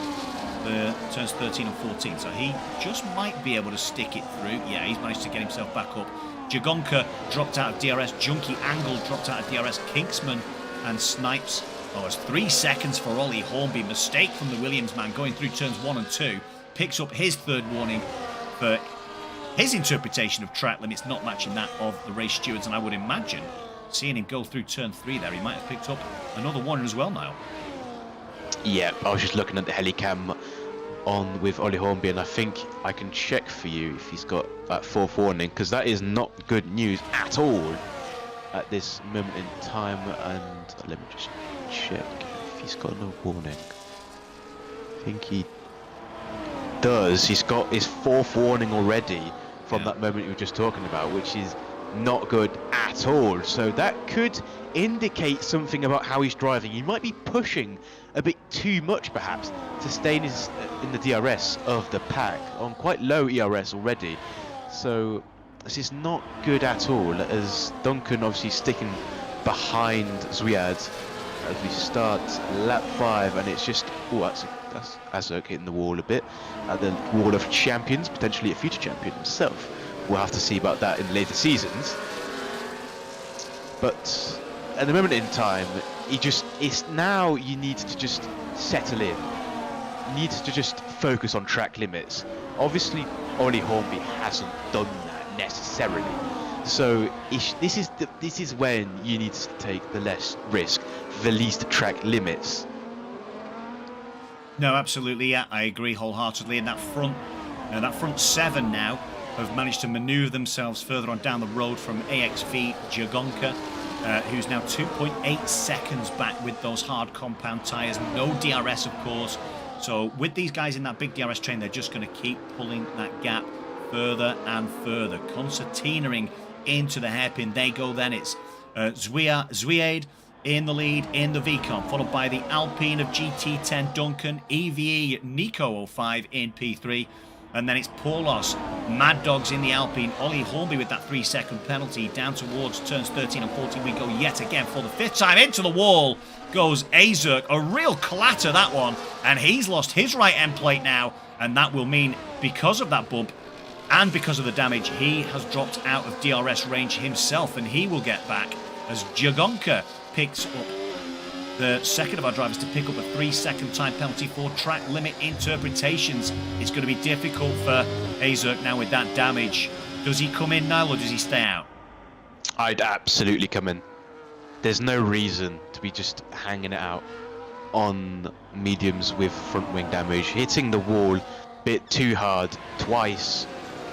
the turns 13 and 14. So he just might be able to stick it through. Yeah, he's managed to get himself back up. Jagonka dropped out of DRS. Junkie Angle dropped out of DRS. Kinksman and Snipes. Oh, it's 3 seconds for Ollie Hornby. Mistake from the Williams man going through turns 1 and 2. Picks up his third warning for his interpretation of track limits not matching that of the race stewards. And I would imagine, seeing him go through turn 3 there, he might have picked up another warning as well now. Yeah, I was just looking at the helicam on with Ollie Hornby, and I think I can check for you if he's got that 4th warning, because that is not good news at all at this moment in time. And let me just check if he's got no warning. I think he does. He's got his 4th warning already from that moment you were just talking about, which is not good at all. So that could indicate something about how he's driving. He might be pushing a bit too much perhaps to stay in the DRS of the pack on quite low ERS already. So this is not good at all, as Duncan obviously sticking behind Zwiad as we start lap 5, and it's just, that's Azerk hitting the wall a bit at the wall of champions, potentially a future champion himself. We'll have to see about that in later seasons. But at the moment in time, it's now you need to just settle in. You need to just focus on track limits. Obviously, Ollie Hornby hasn't done that necessarily. So this is when you need to take the less risk, the least track limits. No, absolutely, yeah, I agree wholeheartedly. And that front 7 now have managed to manoeuvre themselves further on down the road from AXV Jagonka, who's now 2.8 seconds back with those hard compound tyres. No DRS, of course. So with these guys in that big DRS train, they're just going to keep pulling that gap further and further. Concertinaing into the hairpin. They go then. It's Zwiad in the lead in the VCOM, followed by the Alpine of GT10 Duncan, EVE Nico 05 in P3. And then it's Paulos, Mad Dogs in the Alpine, Ollie Hornby with that 3-second penalty. Down towards turns 13 and 14 we go yet again for the 5th time. Into the wall goes Azerk. A real clatter, that one. And he's lost his right end plate now. And that will mean, because of that bump and because of the damage, he has dropped out of DRS range himself. And he will get back as Jagonka picks up the second of our drivers to pick up a 3-second time penalty for track limit interpretations. It's going to be difficult for Azerk now with that damage. Does he come in now or does he stay out? I'd absolutely come in. There's no reason to be just hanging it out on mediums with front wing damage. Hitting the wall a bit too hard twice.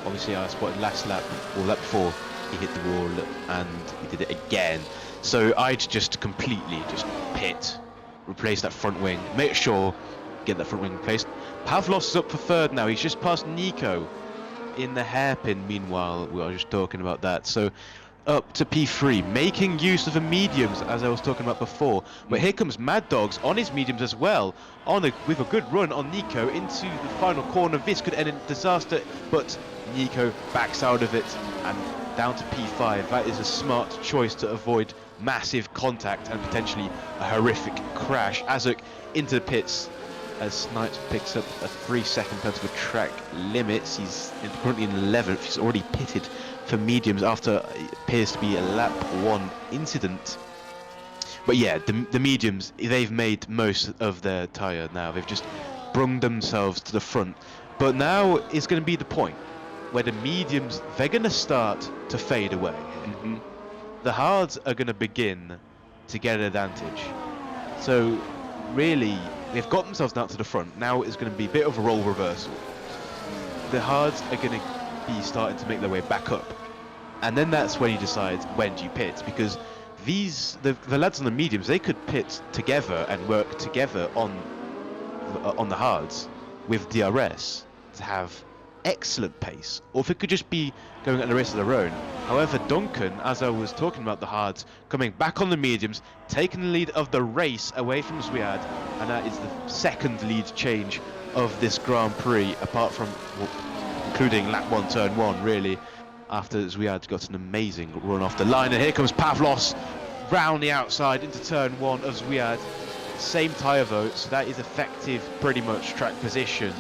Obviously I spotted last lap, or lap before, he hit the wall and he did it again. So I'd just completely just pit, replace that front wing, make sure, get that front wing replaced. Pavlos is up for 3rd now, he's just past Nico in the hairpin. Meanwhile, we are just talking about that. So up to P3, making use of the mediums as I was talking about before. But here comes Mad Dogs on his mediums as well, with a good run on Nico into the final corner. This could end in disaster, but Nico backs out of it and down to P5. That is a smart choice to avoid massive contact and potentially a horrific crash. Azerk into the pits as Snipes picks up a 3-second penalty for track limits. He's currently in 11th. He's already pitted for mediums after it appears to be a lap 1 incident. But yeah, the mediums, they've made most of their tyre now. They've just brung themselves to the front. But now is going to be the point where the mediums, they're going to start to fade away. The hards are going to begin to get an advantage. So really, they've got themselves down to the front. Now it's going to be a bit of a role reversal. The hards are going to be starting to make their way back up. And then that's when you decide when do you pit, because the lads on the mediums, they could pit together and work together on the hards with DRS to have excellent pace, or if it could just be going at the race of their own. However, Duncan, as I was talking about the hards, coming back on the mediums, taking the lead of the race away from Zwiad, and that is the 2nd lead change of this Grand Prix, apart from, well, including lap 1, turn 1, really, after Zwiad got an amazing run off the line. And here comes Pavlos round the outside into turn 1 of Zwiad. Same tyre though, so that is effective pretty much track position.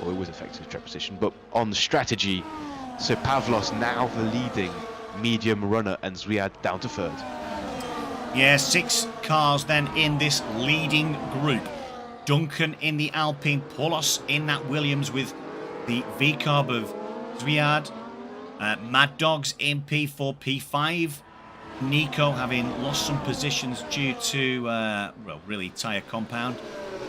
Or it was effective track position, but on the strategy. So Pavlos now the leading medium runner and Zwiad down to 3rd. Yeah, 6 cars then in this leading group. Duncan in the Alpine, Paulos in that Williams with the V-Carb of Zwiad. Mad Dogs in P4, P5. Nico having lost some positions due to, well, really tyre compound.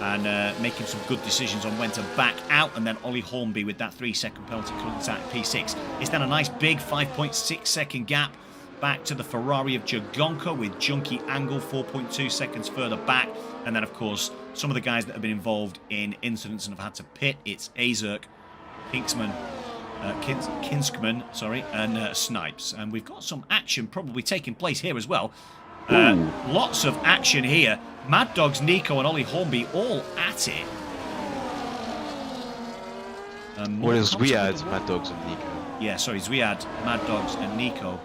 And making some good decisions on when to back out. And then Ollie Hornby with that 3-second penalty comes out P6. It's then a nice big 5.6 second gap back to the Ferrari of Jagonka with Junkie Angle 4.2 seconds further back. And then, of course, some of the guys that have been involved in incidents and have had to pit. It's Azerk, Kinskman, and Snipes. And we've got some action probably taking place here as well. Lots of action here. Mad Dogs, Nico and Ollie Hornby all at it. What is Zwiad, Mad Dogs and Nico? Yeah, sorry, Zwiad, Mad Dogs and Nico.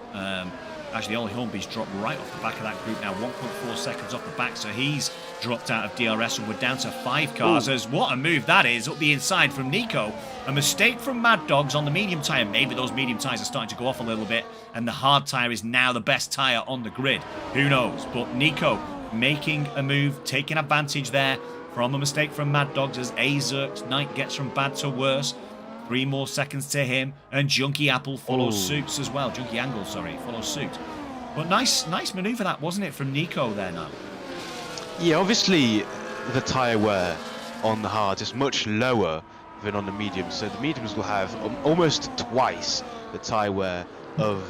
Actually, Ollie Hornby's dropped right off the back of that group now, 1.4 seconds off the back, so he's dropped out of DRS and we're down to 5 cars. As what a move that is, up the inside from Nico. A mistake from Mad Dogs on the medium tyre. Maybe those medium tyres are starting to go off a little bit and the hard tyre is now the best tyre on the grid. Who knows? But Nico making a move, taking advantage there from a mistake from Mad Dogs as Azerk's night gets from bad to worse. 3 more seconds to him, and Junkie Apple follows suit as well. Junkie Angle, sorry, follows suit. But nice manoeuvre that, wasn't it, from Nico there now? Yeah, obviously the tyre wear on the hards is much lower than on the mediums, so the mediums will have almost twice the tyre wear of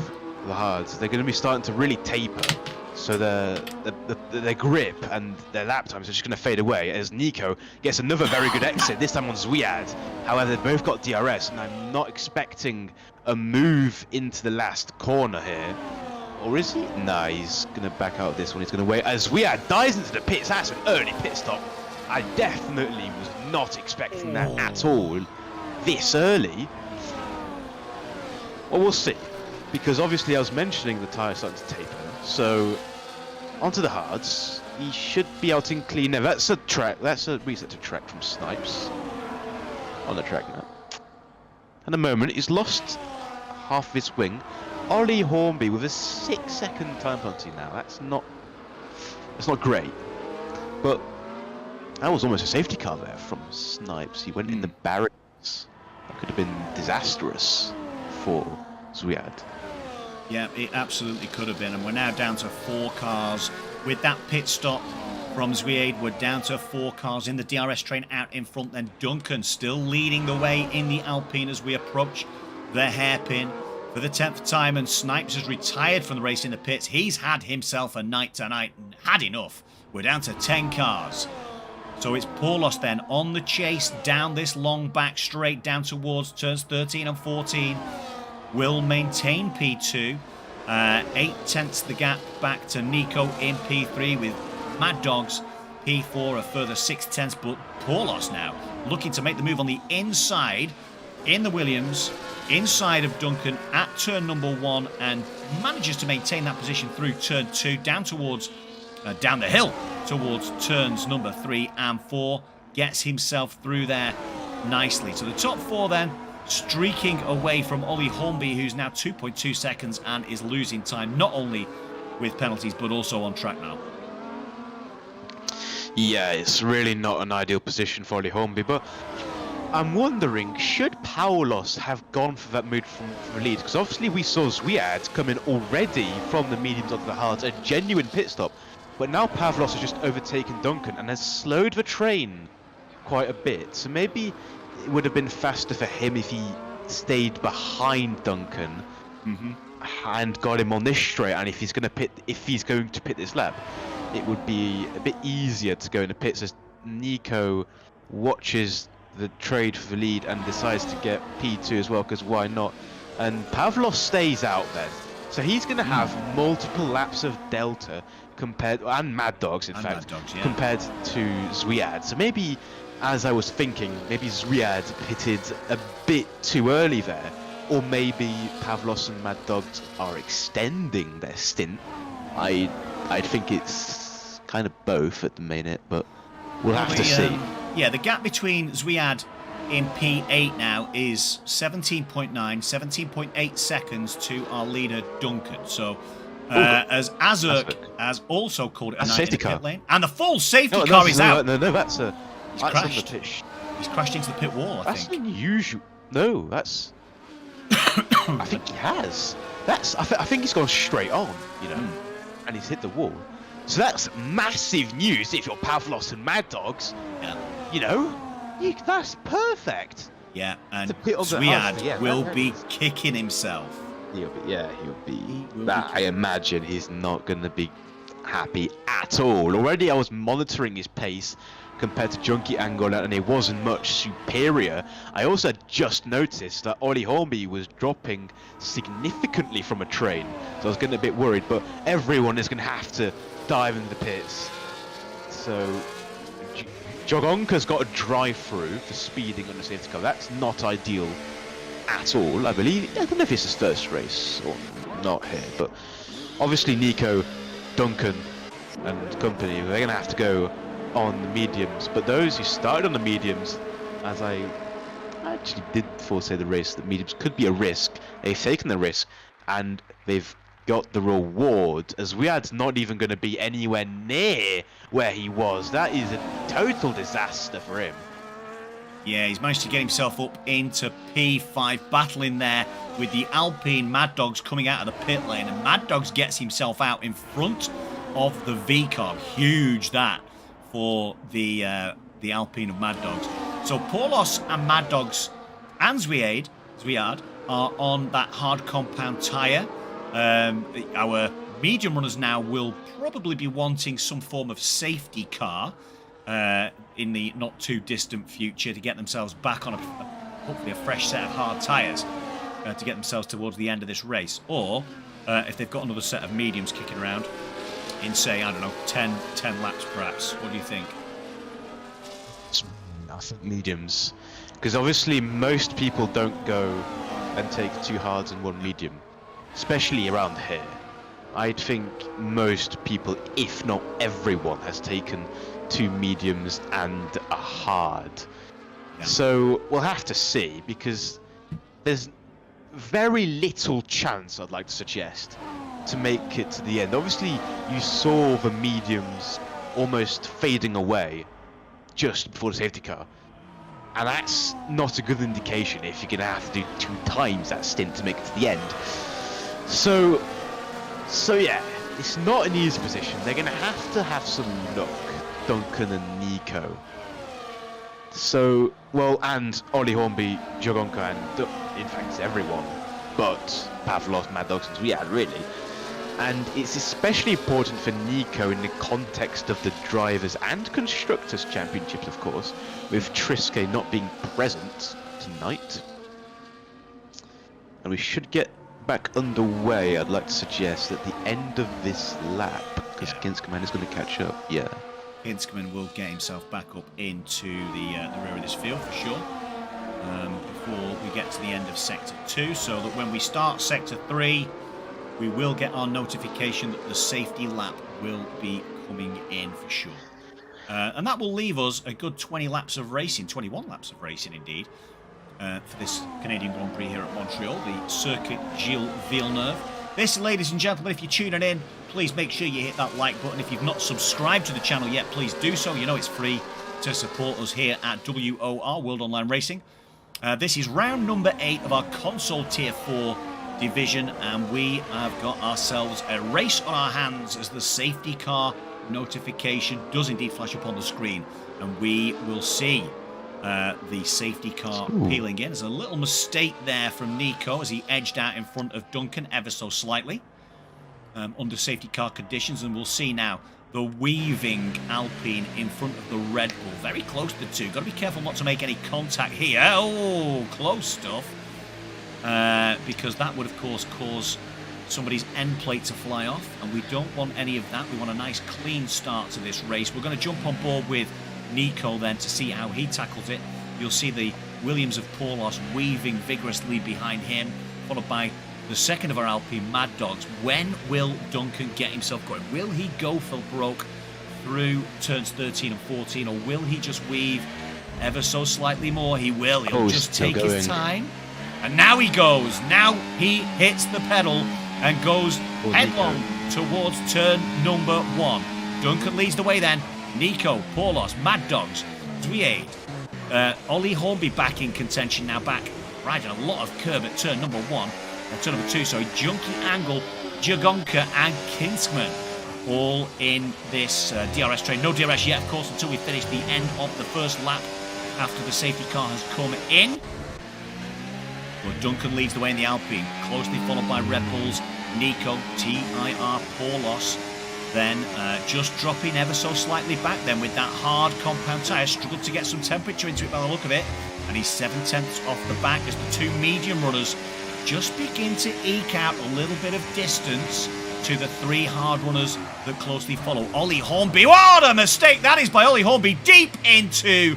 the hards. They're going to be starting to really taper, so their grip and their lap times are just going to fade away as Nico gets another very good exit, this time on Zwiad. However, they've both got DRS, and I'm not expecting a move into the last corner here. Or is he? Nah, he's going to back out this one. He's going to wait as Zwiad dives into the pits. That's an early pit stop. I definitely was not expecting that at all this early. Well, we'll see. Because obviously I was mentioning the tyre starting to taper. So, onto the hards. He should be out in clean air. That's a track. That's a reset to track from Snipes. On the track now. In a moment, he's lost half of his wing. Ollie Hornby with a 6-second time penalty now. That's not great. But that was almost a safety car there from Snipes. He went in the barriers. That could have been disastrous for Zwiad. Yeah, it absolutely could have been. And we're now down to 4 cars. With that pit stop from Zwiad, we're down to 4 cars in the DRS train out in front. Then Duncan still leading the way in the Alpine as we approach the hairpin for the 10th time. And Snipes has retired from the race in the pits. He's had himself a night tonight and had enough. We're down to 10 cars. So it's Paulos then on the chase down this long back straight down towards turns 13 and 14. Will maintain P2. 8/10 the gap back to Nico in P3 with Mad Dogs P4 a further 6/10. But Paulos now looking to make the move on the inside in the Williams, inside of Duncan at turn number 1, and manages to maintain that position through turn 2 down towards down the hill towards turns number 3 and 4. Gets himself through there nicely. So the top 4 then streaking away from Ollie Hornby, who's now 2.2 seconds and is losing time, not only with penalties, but also on track now. Yeah, it's really not an ideal position for Ollie Hornby, but I'm wondering, should Paulos have gone for that move from the lead? Because obviously we saw Zwiad come in already from the mediums onto the hards, a genuine pit stop. But now Pavlos has just overtaken Duncan and has slowed the train quite a bit. So maybe it would have been faster for him if he stayed behind Duncan and got him on this straight. And if he's going to pit this lap, it would be a bit easier to go in the pits as Nico watches the trade for the lead and decides to get P2 as well, because why not? And Pavlos stays out then. So he's going to have multiple laps of Delta compared, and Mad Dogs in fact, compared to Zwiad. So maybe, as I was thinking, maybe Zwiad pitted a bit too early there, or maybe Pavlos and Mad Dogs are extending their stint. I think it's kind of both at the minute, but we'll have to see. Yeah, the gap between Zwiad in P8 now is 17.8 seconds to our leader Duncan. So as Azurk has also called it a night in the pit lane, and the full safety car is out. No, that's a He's that's crashed. on the pitch. He's crashed into the pit wall, I think. That's unusual. No, that's. I think he has. I think he's gone straight on, you know, and he's hit the wall. So that's massive news if you're Pavlos and Mad Dogs. Yeah. You know, that's perfect. Yeah, and Zwiad will be kicking himself. He'll be. I imagine he's not going to be happy at all. Already I was monitoring his pace compared to Junkie Angle, and it wasn't much superior. I also just noticed that Ollie Hornby was dropping significantly from a train, so I was getting a bit worried, but everyone is going to have to dive into the pits. So Jogonka's got a drive-through for speeding on the safety car. That's not ideal at all, I believe. I don't know if it's his first race or not here, but obviously Nico, Duncan and company, they're going to have to go on the mediums. But those who started on the mediums, as I actually did foresay the race, that mediums could be a risk. They've taken the risk and they've got the reward, as Zwiad's not even going to be anywhere near where he was. That is a total disaster for him. Yeah, he's managed to get himself up into P5, battling there with the Alpine Mad Dogs coming out of the pit lane. And Mad Dogs gets himself out in front of the V-Car. Huge that for the Alpine of Mad Dogs. So Paulos and Mad Dogs and Zwiad are on that hard compound tyre. Our medium runners now will probably be wanting some form of safety car in the not too distant future to get themselves back on hopefully a fresh set of hard tyres to get themselves towards the end of this race. Or if they've got another set of mediums kicking around in, say, I don't know, 10 laps perhaps. What do you think? I think mediums. Because obviously most people don't go and take 2 hards and 1 medium. Especially around here. I think most people, if not everyone, has taken 2 mediums and a hard. Yeah. So we'll have to see, because there's very little chance, I'd like to suggest, to make it to the end. Obviously, you saw the mediums almost fading away just before the safety car. And that's not a good indication if you're going to have to do 2 times that stint to make it to the end. So yeah, it's not an easy position. They're going to have some luck, Duncan and Nico. So, well, and Ollie Hornby, Jogonka, and in fact everyone, but Pavlos, Mad Dogs, and Zwiad, really. And it's especially important for Nico in the context of the Drivers' and Constructors' Championships, of course, with Triske not being present tonight. And we should get back underway, I'd like to suggest, at the end of this lap, because Kinskman is going to catch up. Yeah. Kinskman will get himself back up into the rear of this field for sure before we get to the end of Sector 2, so that when we start Sector 3, we will get our notification that the safety lap will be coming in for sure. And that will leave us a good 21 laps of racing indeed, for this Canadian Grand Prix here at Montreal, the Circuit Gilles Villeneuve. This, ladies and gentlemen, if you're tuning in, please make sure you hit that like button. If you've not subscribed to the channel yet, please do so. You know it's free to support us here at WOR, World Online Racing. This is round number 8 of our console Tier 4 division, and we have got ourselves a race on our hands as the safety car notification does indeed flash up on the screen, and we will see the safety car peeling in. There's a little mistake there from Nico as he edged out in front of Duncan ever so slightly under safety car conditions, and we'll see now the weaving Alpine in front of the Red Bull, very close to the two. Got to be careful not to make any contact here. Oh, close stuff. Because that would, of course, cause somebody's end plate to fly off, and we don't want any of that. We want a nice, clean start to this race. We're going to jump on board with Nico then to see how he tackles it. You'll see the Williams of Paulos weaving vigorously behind him, followed by the second of our Alpine Mad Dogs. When will Duncan get himself going? Will he go for broke through turns 13 and 14, or will he just weave ever so slightly more? He will. He'll just take his time. And now he goes. Now he hits the pedal and goes headlong towards turn number 1. Duncan leads the way then. Nico, Paulos, Mad Dogs, Zwiad. Ollie Hornby back in contention now, back riding a lot of curb at turn number 1. Turn number 2, sorry. Junkie Angle, Jagonka and Kinskman all in this DRS train. No DRS yet, of course, until we finish the end of the first lap after the safety car has come in. But Duncan leads the way in the Alpine, closely followed by Red Bull's Nico, TIR, Paulos. Then just dropping ever so slightly back then with that hard compound tyre. Struggled to get some temperature into it by the look of it. And he's 7/10 off the back as the 2 medium runners just begin to eke out a little bit of distance to the 3 hard runners that closely follow. Ollie Hornby, what a mistake that is by Ollie Hornby, deep into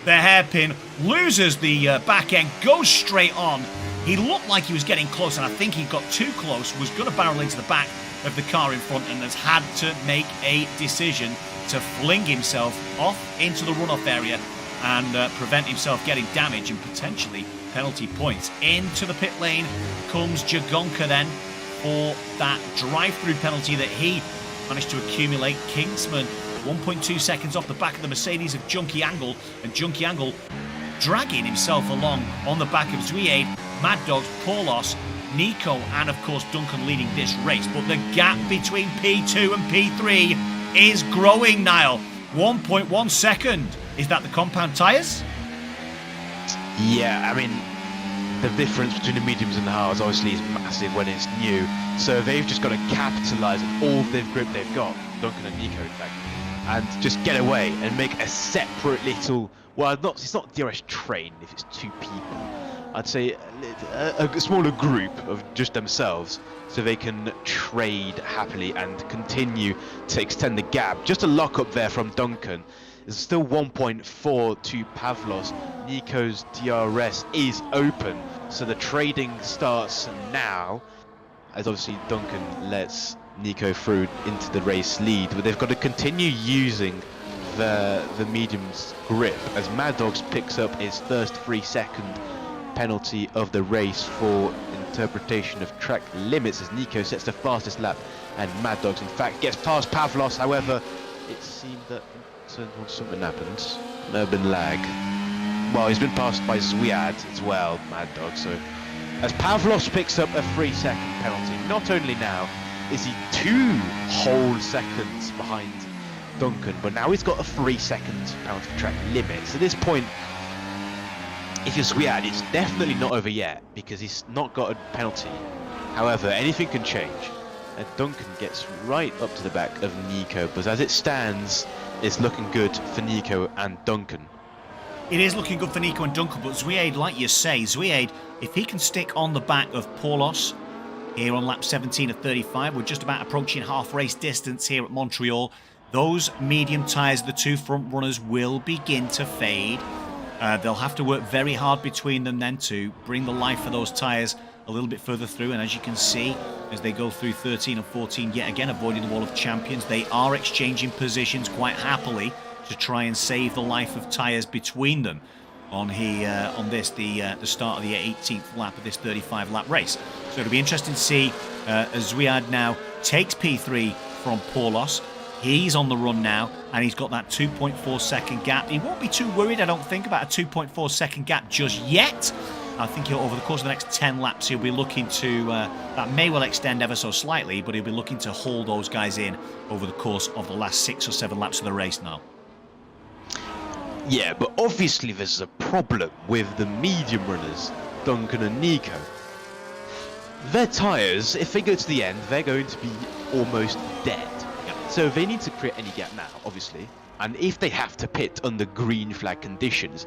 the hairpin, loses the back end, goes straight on. He looked like he was getting close, and I think he got too close, was going to barrel into the back of the car in front, and has had to make a decision to fling himself off into the runoff area and prevent himself getting damage and potentially penalty points. Into the pit lane comes Jagonka then for that drive-through penalty that he managed to accumulate. Kingsman 1.2 seconds off the back of the Mercedes of Junkie Angle, and Junkie Angle dragging himself along on the back of Zwiad, Mad Dogs, Paulos, Nico, and of course Duncan leading this race. But the gap between P2 and P3 is growing, Niall. 1.1 second. Is that the compound tyres? Yeah, I mean, the difference between the mediums and the hards obviously is massive when it's new. So they've just got to capitalise on all the grip they've got, Duncan and Nico in fact, and just get away and make a separate little, well, it's not DRS train if it's 2 people. I'd say a smaller group of just themselves, so they can trade happily and continue to extend the gap. Just a lock up there from Duncan. There's still 1.4 to Pavlos. Nico's DRS is open, so the trading starts now, as obviously Duncan lets Nico through into the race lead, but they've got to continue using the medium's grip as Mad Dogs picks up his first 3-second penalty of the race for interpretation of track limits as Nico sets the fastest lap and Mad Dogs in fact gets past Pavlos. However, it seemed that something happened. There have been lag. Well, he's been passed by Zwiad as well, Mad Dog. So as Pavlos picks up a 3-second penalty, not only now is he 2 whole seconds behind Duncan, but now he's got a 3-second penalty for track limits. At this point, if you're Zwiad, it's definitely not over yet because he's not got a penalty. However, anything can change. And Duncan gets right up to the back of Nico, but as it stands, it's looking good for Nico and Duncan. It is looking good for Nico and Duncan, but Zwiad, like you say, Zwiad, if he can stick on the back of Paulos here on lap 17 of 35, we're just about approaching half race distance here at Montreal. Those medium tyres, the 2 front runners, will begin to fade. They'll have to work very hard between them then to bring the life of those tyres a little bit further through, and as you can see, as they go through 13 and 14, yet again avoiding the wall of champions, they are exchanging positions quite happily to try and save the life of tyres between them on the start of the 18th lap of this 35 lap race. So it'll be interesting to see as Zwiad now takes P3 from Paulos. He's on the run now, and he's got that 2.4 second gap. He won't be too worried, I don't think, about a 2.4 second gap just yet. I think over the course of the next 10 laps, he'll be looking to, that may well extend ever so slightly, but he'll be looking to hold those guys in over the course of the last 6 or 7 laps of the race now. Yeah, but obviously there's a problem with the medium runners, Duncan and Nico. Their tyres, if they go to the end, they're going to be almost dead. Yeah. So they need to create any gap now, obviously. And if they have to pit under green flag conditions,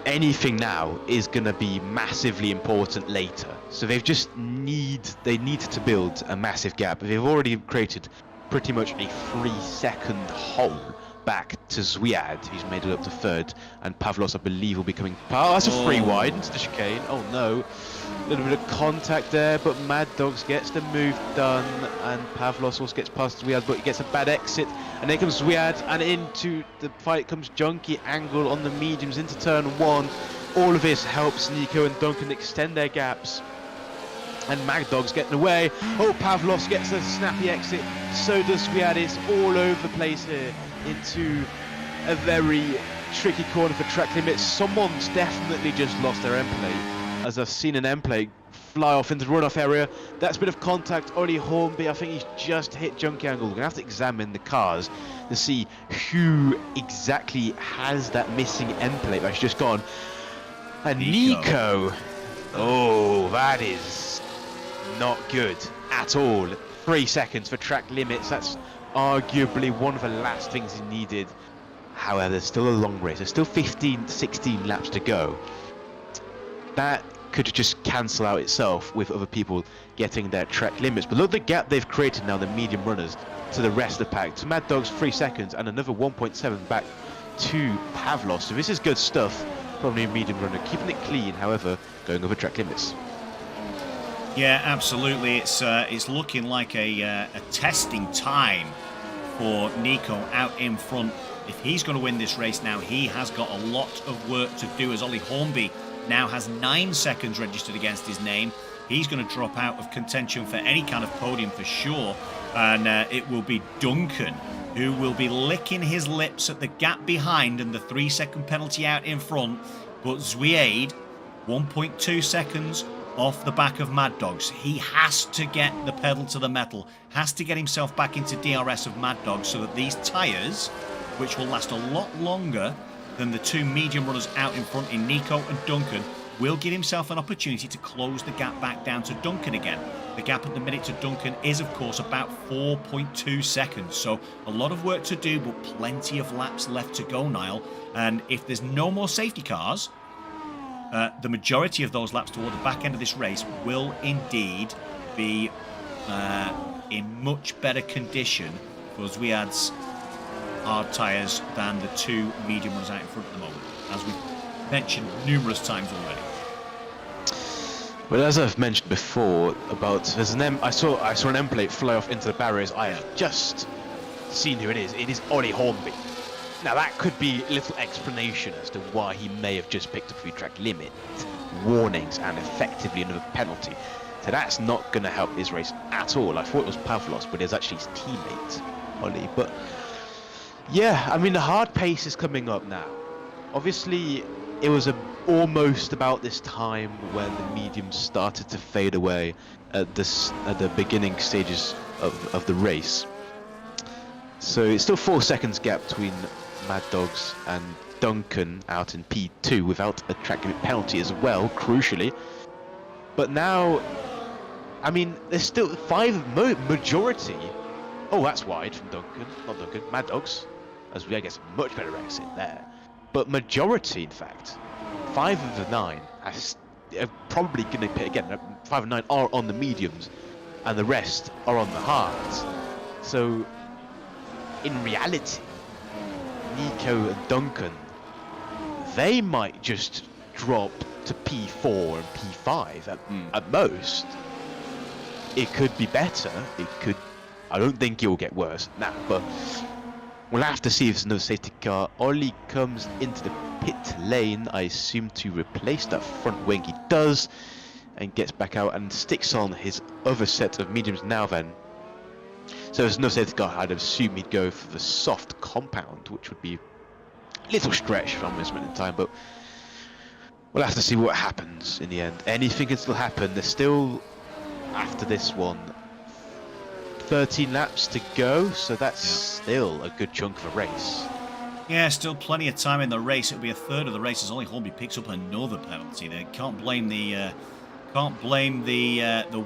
anything now is going to be massively important later. So they need to build a massive gap. They've already created pretty much a 3-second hole back to Zwiad, who's made it up to 3rd, and Pavlos, I believe, will be coming past. That's a free wide into the chicane. Oh no, a little bit of contact there, but Mad Dogs gets the move done, and Pavlos also gets past Zwiad, but he gets a bad exit, and then comes Zwiad, and into the fight comes Junkie Angle on the mediums into turn 1. All of this helps Nico and Duncan extend their gaps. And Mad Dogs getting away. Oh, Pavlos gets a snappy exit. So does Zwiad. It's all over the place here into a very tricky corner for track limits. Someone's definitely just lost their end plate, as I've seen an end plate fly off into the runoff area. That's a bit of contact. Ollie Hornby, I think he's just hit Junkie Angle. We're going to have to examine the cars to see who exactly has that missing end plate that's just gone. And Nico. Oh, that is not good at all. 3 seconds for track limits. That's arguably one of the last things he needed. However, there's still a long race. There's still 15 to 16 laps to go. That could just cancel out itself with other people getting their track limits. But look at the gap they've created now, the medium runners, to the rest of the pack. To Mad Dogs, 3 seconds, and another 1.7 back to Pavlos. So this is good stuff from the medium runner, keeping it clean, however, going over track limits. Yeah, absolutely. It's looking like a testing time for Nico out in front. If he's going to win this race now, he has got a lot of work to do, as Ollie Hornby now has 9 seconds registered against his name. He's going to drop out of contention for any kind of podium for sure, and it will be Duncan who will be licking his lips at the gap behind and the 3-second penalty out in front. But Zwiad, 1.2 seconds off the back of Mad Dogs. He has to get the pedal to the metal, has to get himself back into DRS of Mad Dogs so that these tyres, which will last a lot longer than the two medium runners out in front in Nico and Duncan, will give himself an opportunity to close the gap back down to Duncan again. The gap at the minute to Duncan is, of course, about 4.2 seconds. So a lot of work to do, but plenty of laps left to go, Niall. And if there's no more safety cars, the majority of those laps toward the back end of this race will indeed be in much better condition for Zwiad's hard tyres than the two medium ones out in front at the moment, as we've mentioned numerous times already. Well, as I've mentioned before, about there's an I saw an M plate fly off into the barriers. I have just seen who it is. It is Ollie Hornby. Now that could be a little explanation as to why he may have just picked up a few track limit warnings and effectively another penalty. So that's not going to help his race at all. I thought it was Pavlos, but it's actually his teammate, Ollie. But yeah, I mean the hard pace is coming up now. Obviously, it was almost about this time when the mediums started to fade away at the beginning stages of the race. So it's still 4 seconds gap between Mad Dogs and Duncan out in P2 without a track limit penalty as well, crucially. But now, I mean, there's still majority. Oh, that's wide from Duncan, not Duncan, Mad Dogs, as we, I guess, much better exit there. But majority, in fact, 5 of the 9 are probably going to pit again. 5 and 9 are on the mediums, and the rest are on the hards. So, in reality, Nico and Duncan, they might just drop to P4 and P5 at most. It could be better. It could. I don't think it will get worse now, but we'll have to see if there's no safety car. Ollie comes into the pit lane, I assume, to replace that front wing. He does, and gets back out and sticks on his other set of mediums now then. So there's no safety car. I'd assume he'd go for the soft compound, which would be a little stretch from this moment in time, but we'll have to see what happens in the end. Anything can still happen. There's still, after this one, 13 laps to go, so that's still a good chunk of a race. Yeah, still plenty of time in the race. It'll be a third of the race as Ollie Hornby picks up another penalty. They can't blame the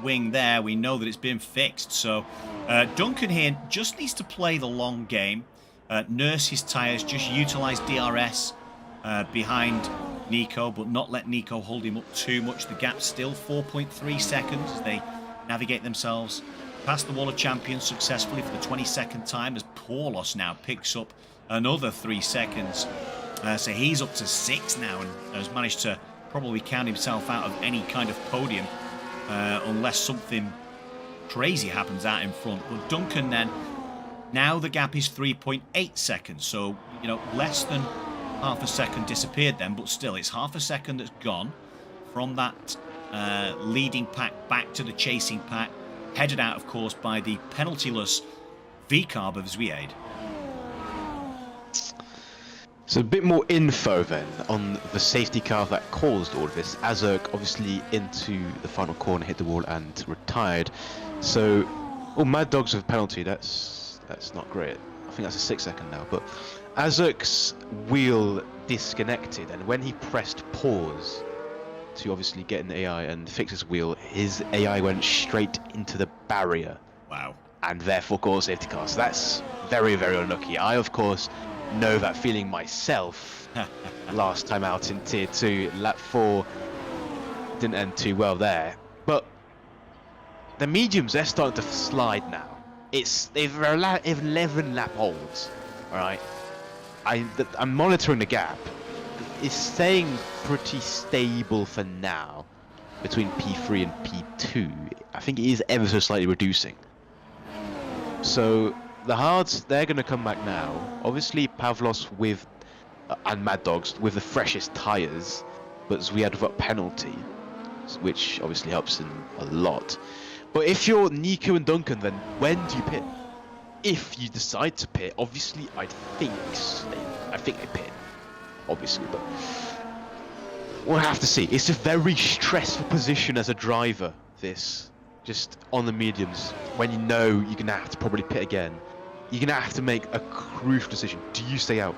wing there. We know that it's been fixed. So Duncan here just needs to play the long game, nurse his tyres, just utilise DRS behind Nico, but not let Nico hold him up too much. The gap's still 4.3 seconds as they navigate themselves past the Wall of Champions successfully for the 22nd time, as Paulos now picks up another 3 seconds. So he's up to 6 now and has managed to probably count himself out of any kind of podium unless something crazy happens out in front. But Duncan then, now the gap is 3.8 seconds. So, you know, less than half a second disappeared then, but still it's half a second that's gone from that leading pack back to the chasing pack. Headed out, of course, by the penaltyless V-carb of Zwiad. So a bit more info then on the safety car that caused all of this. Azurk obviously into the final corner, hit the wall and retired. So, Mad Dogs with a penalty, that's not great. I think that's a 6 second now, but Azurk's wheel disconnected, and when he pressed pause to obviously get in the AI and fix his wheel, his AI went straight into the barrier. Wow. And therefore caused safety car. So that's very, very unlucky. I, of course, know that feeling myself. Last time out in Tier 2, lap 4 didn't end too well there. But the mediums, they're starting to slide now. They've 11 lap holds. Alright. I'm monitoring the gap. It's staying pretty stable for now between P3 and P2. I think it is ever so slightly reducing. So the hards, they're going to come back now. Obviously Pavlos with and Mad Dogs with the freshest tyres, but Zwiad without penalty, which obviously helps him a lot. But if you're Nico and Duncan, then when do you pit? if you decide to pit, obviously I think they pit, obviously, but we'll have to see. It's a very stressful position as a driver, this, just on the mediums, when you know you're going to have to probably pit again. You're going to have to make a crucial decision. Do you stay out?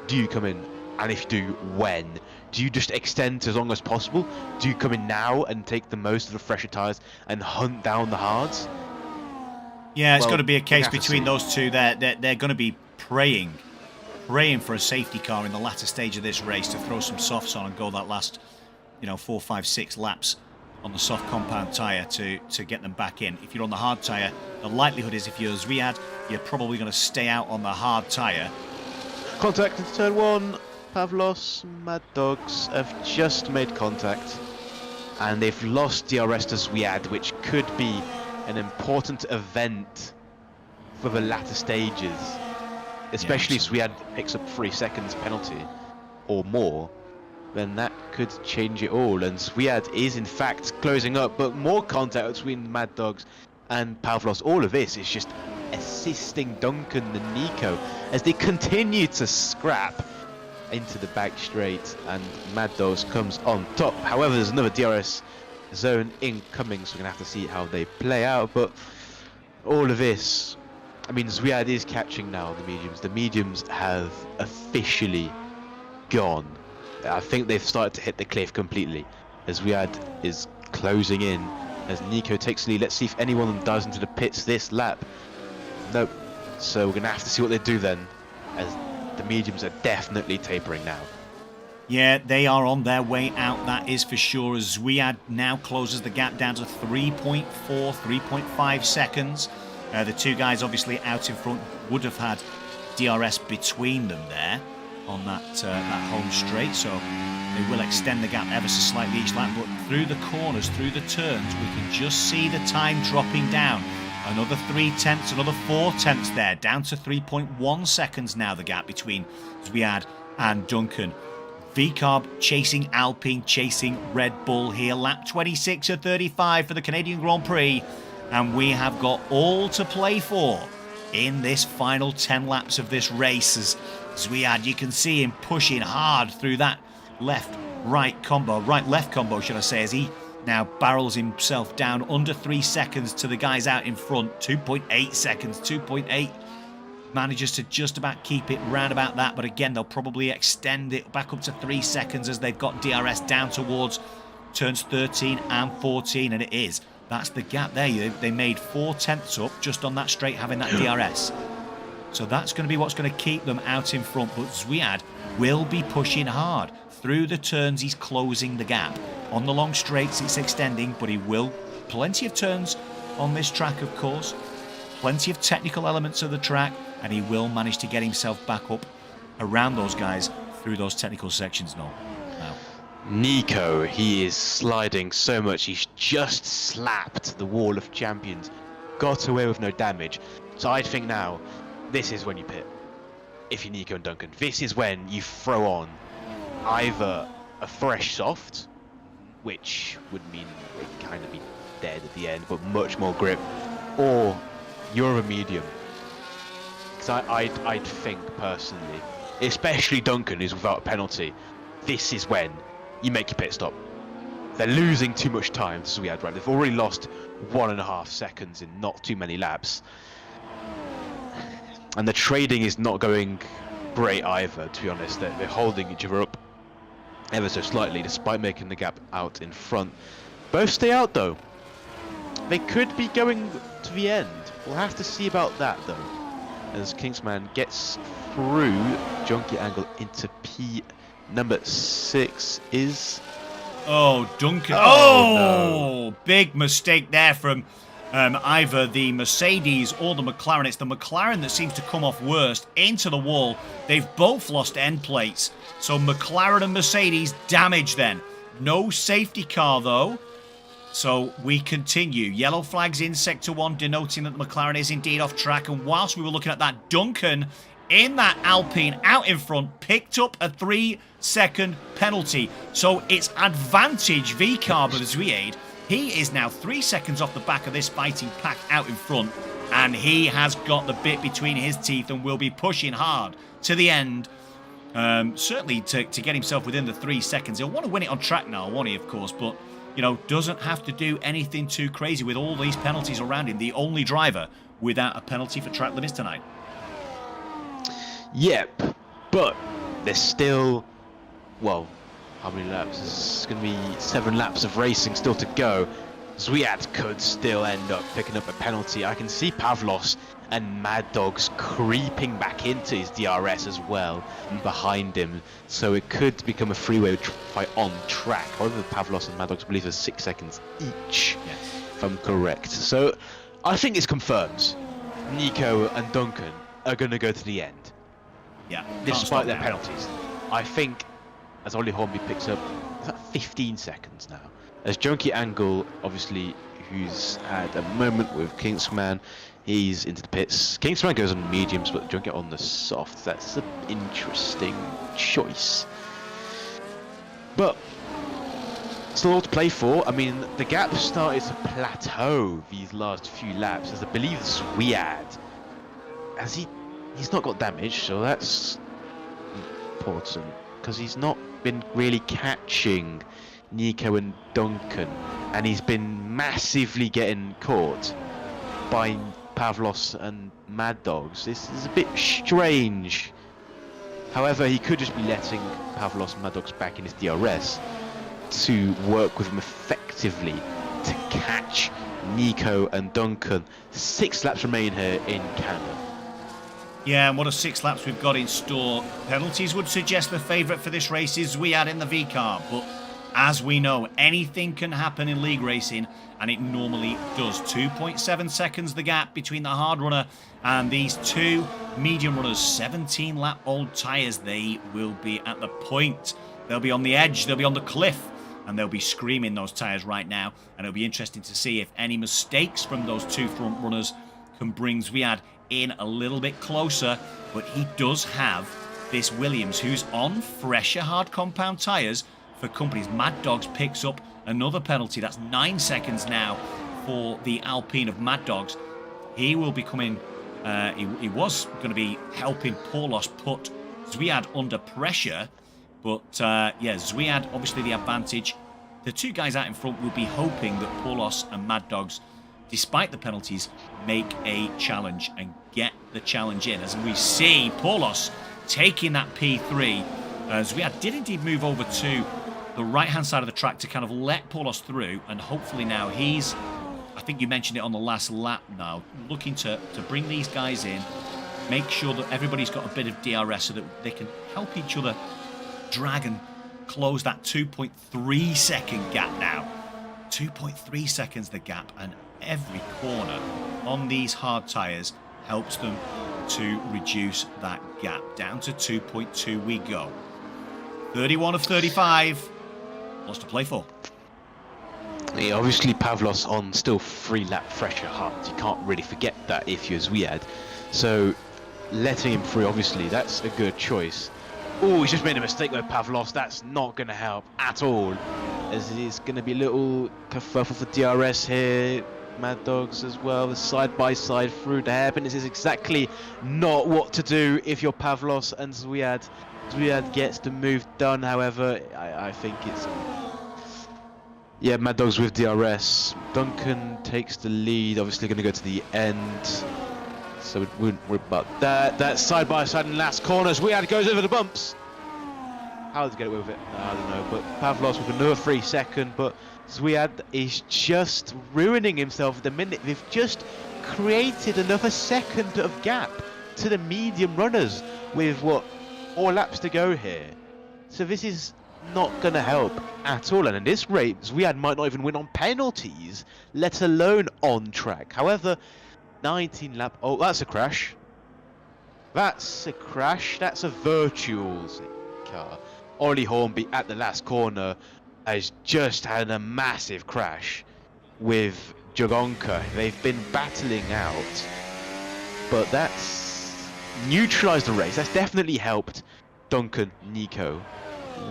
Do you come in? And if you do, when? Do you just extend to as long as possible? Do you come in now and take the most of the fresher tyres and hunt down the hards? Yeah, it's got to be a case between those two. They're going to be praying for a safety car in the latter stage of this race to throw some softs on and go that last, 4, 5, 6 laps on the soft compound tyre to get them back in. If you're on the hard tyre, the likelihood is if you're Zwiad, you're probably going to stay out on the hard tyre. Contact into turn 1. Pavlos, Mad Dogs have just made contact, and they've lost DRS to Zwiad, which could be an important event for the latter stages, especially if Zwiad picks up 3 seconds penalty or more. Then that could change it all, and Zwiad is in fact closing up, but more contact between Mad Dogs and Pavlos. All of this is just assisting Duncan and Nico as they continue to scrap into the back straight, and Mad Dogs comes on top. However, there's another DRS zone incoming, so we're gonna have to see how they play out. But all of this, I mean, Zwiad is catching now the mediums. The mediums have officially gone. I think they've started to hit the cliff completely as Zwiad is closing in as Nico takes the lead. Let's see if anyone of them dives into the pits this lap. Nope. So we're gonna have to see what they do then, as the mediums are definitely tapering now. Yeah, they are on their way out, that is for sure, as Zwiad now closes the gap down to 3.4, 3.5 seconds. The two guys obviously out in front would have had DRS between them there on that home straight, so they will extend the gap ever so slightly each lap, but through the corners, through the turns, we can just see the time dropping down. Another 0.3, another 0.4 there, down to 3.1 seconds now, the gap between Zwiad and Duncan. VCARB chasing Alpine, chasing Red Bull here. Lap 26 of 35 for the Canadian Grand Prix. And we have got all to play for in this final 10 laps of this race. As Zwiad, you can see him pushing hard through that left-right combo, right-left combo, should I say, as he now barrels himself down under 3 seconds to the guys out in front. 2.8 seconds, 2.8. Manages to just about keep it round about that, but again, they'll probably extend it back up to 3 seconds as they've got DRS down towards turns 13 and 14, and it is. That's the gap there. They made 0.4 up just on that straight, having that DRS. So that's going to be what's going to keep them out in front, but Zwiad will be pushing hard. Through the turns, he's closing the gap. On the long straights, it's extending, but he will. Plenty of turns on this track, of course. Plenty of technical elements of the track, and he will manage to get himself back up around those guys through those technical sections now. Nico, he is sliding so much, he's just slapped the wall of champions, got away with no damage. So I think now, this is when you pit. If you're Nico and Duncan, this is when you throw on either a fresh soft, which would mean they'd kind of be dead at the end, but much more grip, or you're a medium. Because I'd think personally, especially Duncan, who's without a penalty, this is when you make your pit stop. They're losing too much time to Zwiad, right? They've already lost 1.5 seconds in not too many laps. And the trading is not going great either, to be honest. They're holding each other up ever so slightly, despite making the gap out in front. Both stay out, though. They could be going to the end. We'll have to see about that, though. As Kingsman gets through, junky angle into P. Number 6 is... Oh, Duncan. No. Big mistake there from either the Mercedes or the McLaren. It's the McLaren that seems to come off worst into the wall. They've both lost end plates. So McLaren and Mercedes damage then. No safety car, though. So we continue. Yellow flags in Sector 1, denoting that the McLaren is indeed off track. And whilst we were looking at that, Duncan in that Alpine out in front picked up a 3-second penalty. So it's advantage VCARB of Zwiad. He is now 3 seconds off the back of this fighting pack out in front. and he has got the bit between his teeth and will be pushing hard to the end. Certainly to get himself within the 3 seconds. He'll want to win it on track now, won't he, of course, but, you know, doesn't have to do anything too crazy with all these penalties around him. The only driver without a penalty for track limits tonight. Yep, but there's still, well, how many laps? There's going to be 7 laps of racing still to go. Zwiad could still end up picking up a penalty. I can see Pavlos and Mad Dogs creeping back into his DRS as well behind him, so it could become a freeway fight on track. However, Pavlos and Mad Dogs, I believe, are 6 seconds each, if I'm correct. So I think this confirms Nico and Duncan are going to go to the end. Yeah, despite their penalties. I think as Ollie Hornby picks up 15 seconds now. As Junkie Angle, obviously, who's had a moment with Kingsman, he's into the pits. Kingsman goes on mediums, but Junkie on the soft. That's an interesting choice. But still all to play for. I mean, the gap started to plateau these last few laps, as I believe Zwiad, as he's not got damage, so that's important, because he's not been really catching Nico and Duncan, and he's been massively getting caught by Pavlos and Mad Dogs. This is a bit strange. However, he could just be letting Pavlos and Mad Dogs back in his DRS to work with him effectively to catch Nico and Duncan. 6 laps remain here in Canada. Yeah, and what a 6 laps we've got in store. Penalties would suggest the favourite for this race is Zwiad in the V-car, but as we know, anything can happen in league racing, and it normally does. 2.7 seconds the gap between the hard runner and these 2 medium runners. 17-lap-old tyres. They will be at the point. They'll be on the edge. They'll be on the cliff, and they'll be screaming those tyres right now. And it'll be interesting to see if any mistakes from those 2 front runners can bring Zwiad in a little bit closer. But he does have this Williams, who's on fresher hard compound tyres for companies. Mad Dogs picks up another penalty. That's 9 seconds now for the Alpine of Mad Dogs. He will be coming, he was going to be helping Paulos put Zwiad under pressure, but yeah, Zwiad obviously the advantage. The 2 guys out in front will be hoping that Paulos and Mad Dogs, despite the penalties, make a challenge and get the challenge in. As we see Paulos taking that P3, Zwiad did indeed move over to the right-hand side of the track to kind of let Paulos through, and hopefully now he's, I think you mentioned it on the last lap now, looking to bring these guys in, make sure that everybody's got a bit of DRS so that they can help each other drag and close that 2.3 second gap now. 2.3 seconds the gap, and every corner on these hard tyres helps them to reduce that gap. Down to 2.2 we go. 31 of 35. Lots to play for. Yeah, obviously Pavlos on still 3 lap fresher hards. You can't really forget that if you're Zwiad. So letting him free, obviously, that's a good choice. Oh, he's just made a mistake with Pavlos. That's not going to help at all, as it's going to be a little kerfuffle for DRS here. Mad Dogs as well, the side-by-side through the hairpin. This is exactly not what to do if you're Pavlos and Zwiad. Zwiad gets the move done, however, I think it's... Yeah, Mad Dogs with DRS. Duncan takes the lead, obviously going to go to the end, so we wouldn't worry about that. That's side-by-side in last corner. Zwiad goes over the bumps. How did he get away with it? No, I don't know, but Pavlos with another 3 second, but Zwiad is just ruining himself at the minute. They've just created another second of gap to the medium runners with, what, 4 laps to go here. So this is not going to help at all. And in this rate, Zwiad might not even win on penalties, let alone on track. However, 19 lap... Oh, that's a crash. That's a crash. That's a virtual car. Ollie Hornby at the last corner has just had a massive crash with Jagonka. They've been battling out, but that's neutralised the race. That's definitely helped Duncan, Nico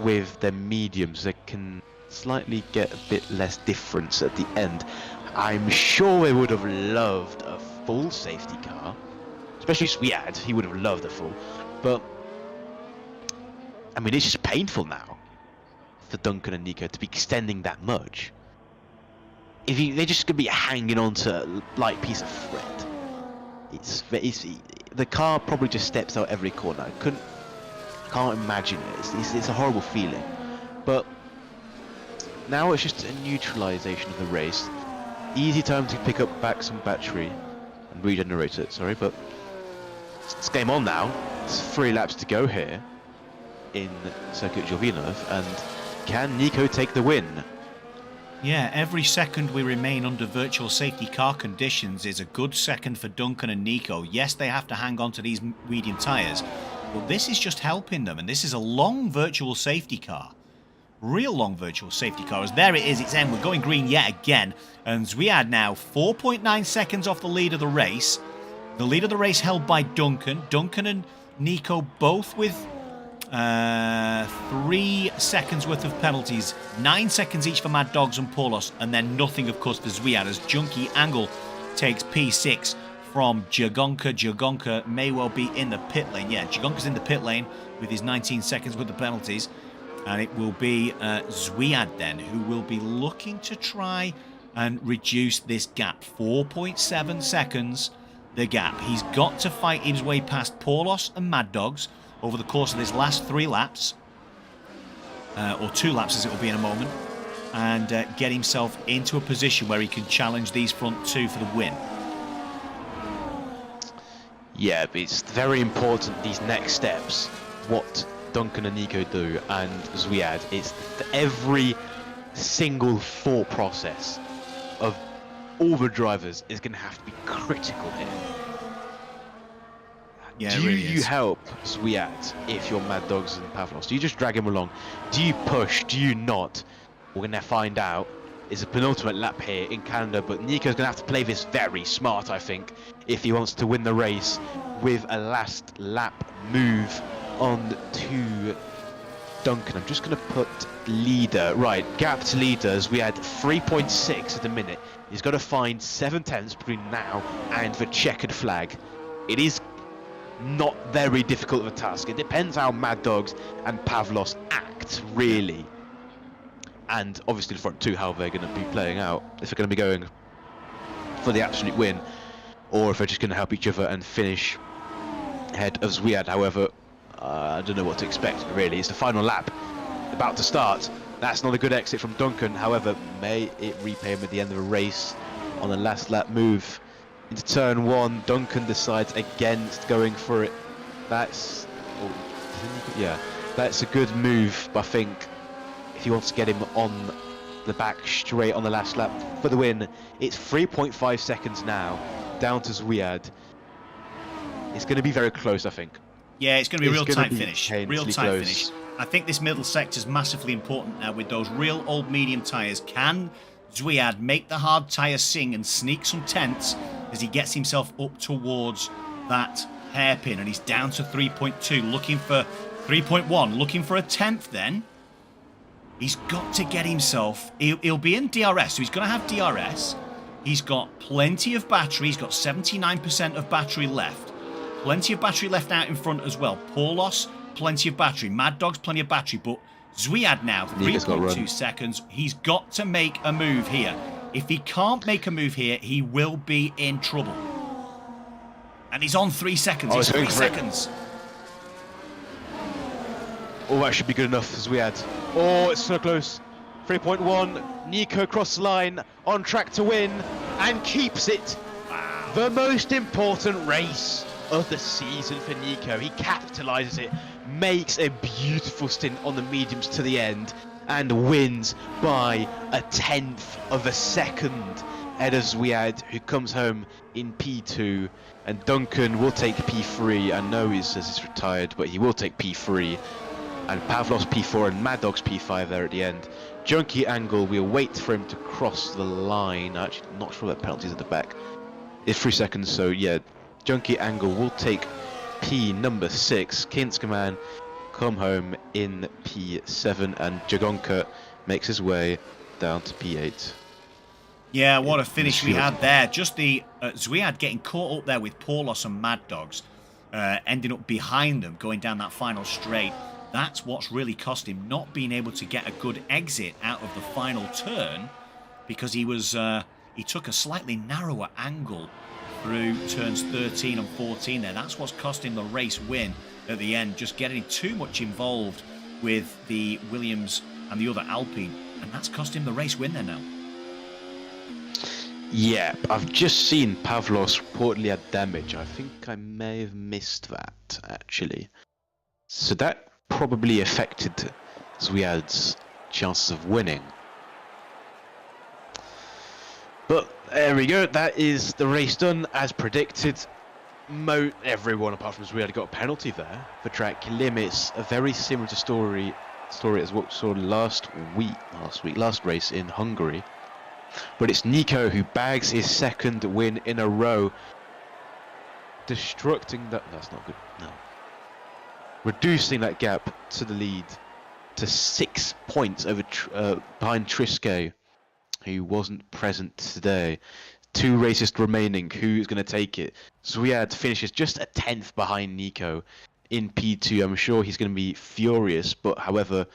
with their mediums that can slightly get a bit less difference at the end. I'm sure they would have loved full safety car, especially Zwiad, he would have loved a full. But I mean, it's just painful now for Duncan and Nico to be extending that much. They're just gonna be hanging on to a light piece of thread. The car probably just steps out every corner. I can't imagine it. It's a horrible feeling. But now it's just a neutralization of the race. Easy time to pick up back some battery and regenerate it. Sorry, but it's game on now. It's 3 laps to go here in Circuit Jovinov, and can Nico take the win? Yeah, every second we remain under virtual safety car conditions is a good second for Duncan and Nico. Yes, they have to hang on to these medium tyres, but this is just helping them, and this is a long virtual safety car. Real long virtual safety car, as there it is, it's end. We're going green yet again, and Zwiad now 4.9 seconds off the lead of the race. The lead of the race held by Duncan. Duncan and Nico both with 3 seconds worth of penalties, 9 seconds each for Mad Dogs and Paulos, and then nothing, of course, for Zwiad, as Junkie Angle takes P6 from Jagonka. Jagonka may well be in the pit lane. Yeah, Jagonka's in the pit lane with his 19 seconds worth of penalties, and it will be Zwiad then who will be looking to try and reduce this gap. 4.7 seconds, the gap. He's got to fight his way past Paulos and Mad Dogs over the course of his last 3 laps, or 2 laps as it will be in a moment, and get himself into a position where he can challenge these front 2 for the win. Yeah, but it's very important, these next steps, what Duncan and Nico do, and Zwiad. It's every single thought process of all the drivers is going to have to be critical here. Yeah, do really you is. help Zwiad if you're Mad Dogs and Pavlos? Do you just drag him along? Do you push? Do you not? We're going to find out. It's a penultimate lap here in Canada, but Nico's going to have to play this very smart, I think, if he wants to win the race with a last lap move on to Duncan. I'm just going to put leader. Right, gap to leaders. We had 3.6 at the minute. He's got to find 7 tenths between now and the checkered flag. It is not very difficult of a task. It depends how Mad Dogs and Pavlos act, really. And obviously the front 2, how they're going to be playing out. If they're going to be going for the absolute win, or if they're just going to help each other and finish ahead of Zwiad. However, I don't know what to expect, really. It's the final lap about to start. That's not a good exit from Duncan. However, may it repay him at the end of a race on the last lap move into turn 1. Duncan decides against going for it. That's a good move, but I think if he wants to get him on the back straight on the last lap for the win, it's 3.5 seconds now down to Zwiad. It's going to be very close, I think. Yeah, it's going to be a real tight finish. Real tight finish. I think this middle sector is massively important now with those real old medium tyres. Can Zwiad make the hard tyres sing and sneak some tenths as he gets himself up towards that hairpin? And he's down to 3.2, looking for 3.1, looking for a tenth then. He's got to get himself... He'll be in DRS, so he's going to have DRS. He's got plenty of battery. He's got 79% of battery left. Plenty of battery left out in front as well. Paulos, plenty of battery. Mad Dog's plenty of battery, but Zwiad now, 3.2 seconds. He's got to make a move here. If he can't make a move here, he will be in trouble. And he's on 3 seconds. He's 3 seconds. Oh, that should be good enough for Zwiad. Oh, it's so close. 3.1. Nico across the line, on track to win, and keeps it. Wow. The most important race of the season for Nico. He capitalises it, makes a beautiful stint on the mediums to the end, and wins by a tenth of a second ahead of Zwiad, who comes home in P2, and Duncan will take P3. I know he says he's retired, but he will take P3, and Pavlos P4 and Mad Dog's P5 there at the end. Junkie Angle, we'll wait for him to cross the line. Actually, not sure that penalty's at the back. It's 3 seconds, so yeah, Junkie Angle will take P number 6. Kinskaman come home in P7, and Jagonka makes his way down to P8. Yeah, what a in this finish we field. had there. Just the Zwiad getting caught up there with Paulos and Mad Dogs, ending up behind them, going down that final straight. That's what's really cost him, not being able to get a good exit out of the final turn, because he took a slightly narrower angle through turns 13 and 14 there. That's what's cost him the race win at the end, just getting too much involved with the Williams and the other Alpine, and that's cost him the race win there now. Yeah, I've just seen Pavlos reportedly had damage. I think I may have missed that, actually. So that probably affected Zwiad's chances of winning. But there we go, that is the race done as predicted. Everyone apart from Zwiad got a penalty there for track limits. A very similar story as what we saw last race in Hungary. But it's Nico who bags his second win in a row. Destructing that. That's not good. No. Reducing that gap to the lead to 6 points over behind Trisco, who wasn't present today. 2 races remaining. Who's going to take it? Zwiad finishes just a 10th behind Nico in P2. I'm sure he's going to be furious, but however,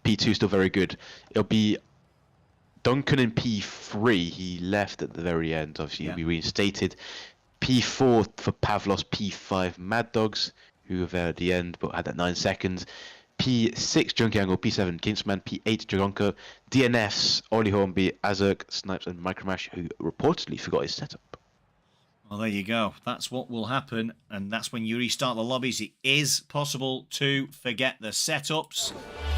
P2 is still very good. It'll be Duncan in P3, he left at the very end, obviously he'll be reinstated. P4 for Pavlos, P5 Mad Dogs, who were there at the end but had that 9 seconds. P6 Junkie Angle, P7 Kingsman, P8 Dragonka, DNFs, Oli Hornby, Azurk, Snipes and Micromash, who reportedly forgot his setup. Well, there you go. That's what will happen, and that's when you restart the lobbies. It is possible to forget the setups,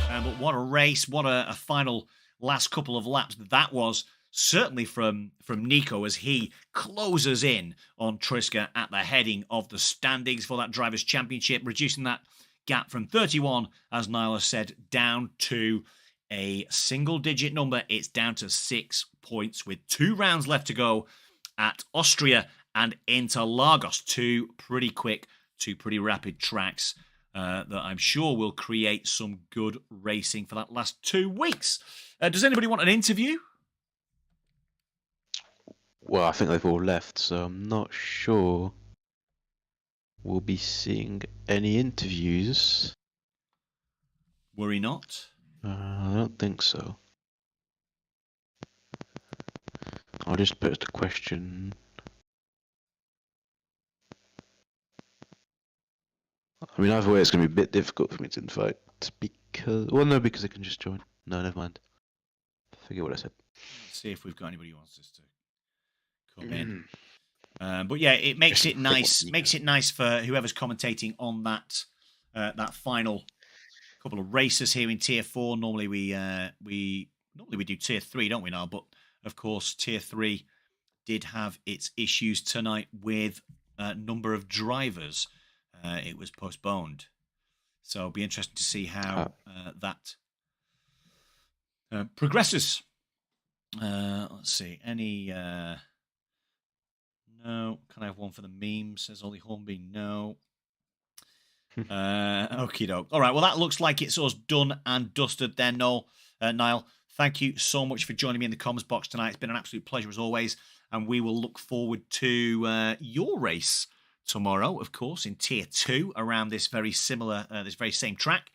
but what a race, what a final last couple of laps that was, certainly from Nico, as he closes in on Trisca at the heading of the standings for that Drivers' Championship, reducing that gap from 31, as Niall said, down to a single-digit number. It's down to 6 points with 2 rounds left to go at Austria and Interlagos. 2 pretty quick, 2 pretty rapid tracks that I'm sure will create some good racing for that last 2 weeks. Does anybody want an interview? Well, I think they've all left, so I'm not sure we'll be seeing any interviews. Worry not. I don't think so. I'll just put the question. I mean, either way, it's going to be a bit difficult for me to invite because... Well, no, because they can just join. No, never mind. Forget what I said. Let's see if we've got anybody who wants us to come in. But yeah, it makes it nice. Makes it nice for whoever's commentating on that that final couple of races here in Tier 4. Normally we do Tier 3, don't we now? But of course, Tier 3 did have its issues tonight with a number of drivers. It was postponed, so it'll be interesting to see how that progresses. Let's see. Any... No. Can I have one for the meme? Says Ollie Hornby. No. Okie doke. All right. Well, that looks like it's us done and dusted then, Niall. Thank you so much for joining me in the comms box tonight. It's been an absolute pleasure as always. And we will look forward to your race tomorrow, of course, in Tier 2 around this very similar, this very same track.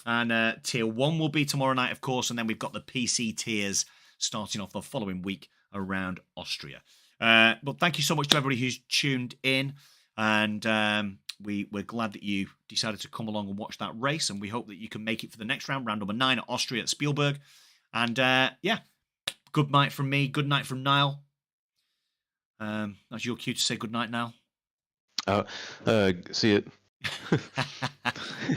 And Tier 1 will be tomorrow night, of course. And then we've got the PC tiers starting off the following week around Austria. But thank you so much to everybody who's tuned in, and we're glad that you decided to come along and watch that race, and we hope that you can make it for the next round number 9 at Austria at Spielberg. And yeah, good night from me, good night from Niall. That's your cue to say good night, Niall. See it.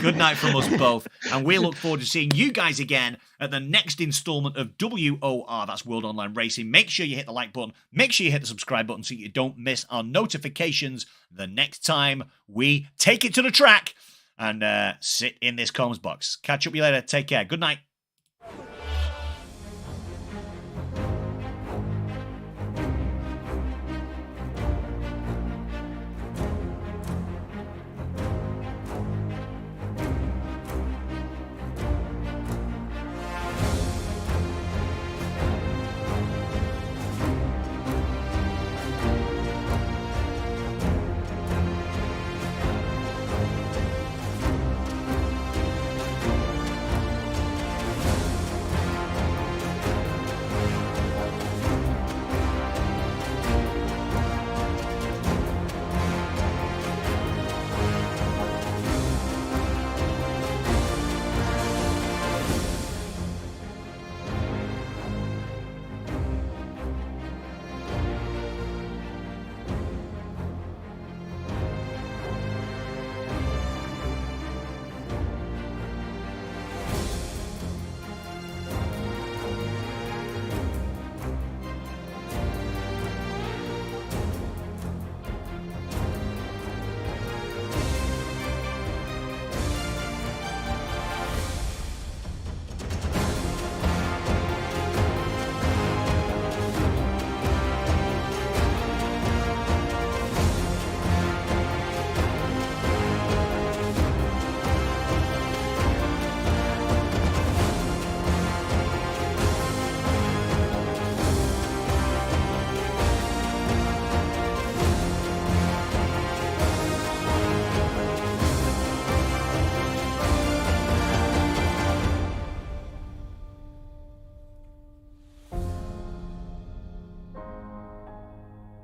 Good night from us both, and we look forward to seeing you guys again at the next installment of WOR, that's World Online Racing. Make sure you hit the like button, make sure you hit the subscribe button so you don't miss our notifications the next time we take it to the track and sit in this comms box. Catch up with you later. Take care. Good night.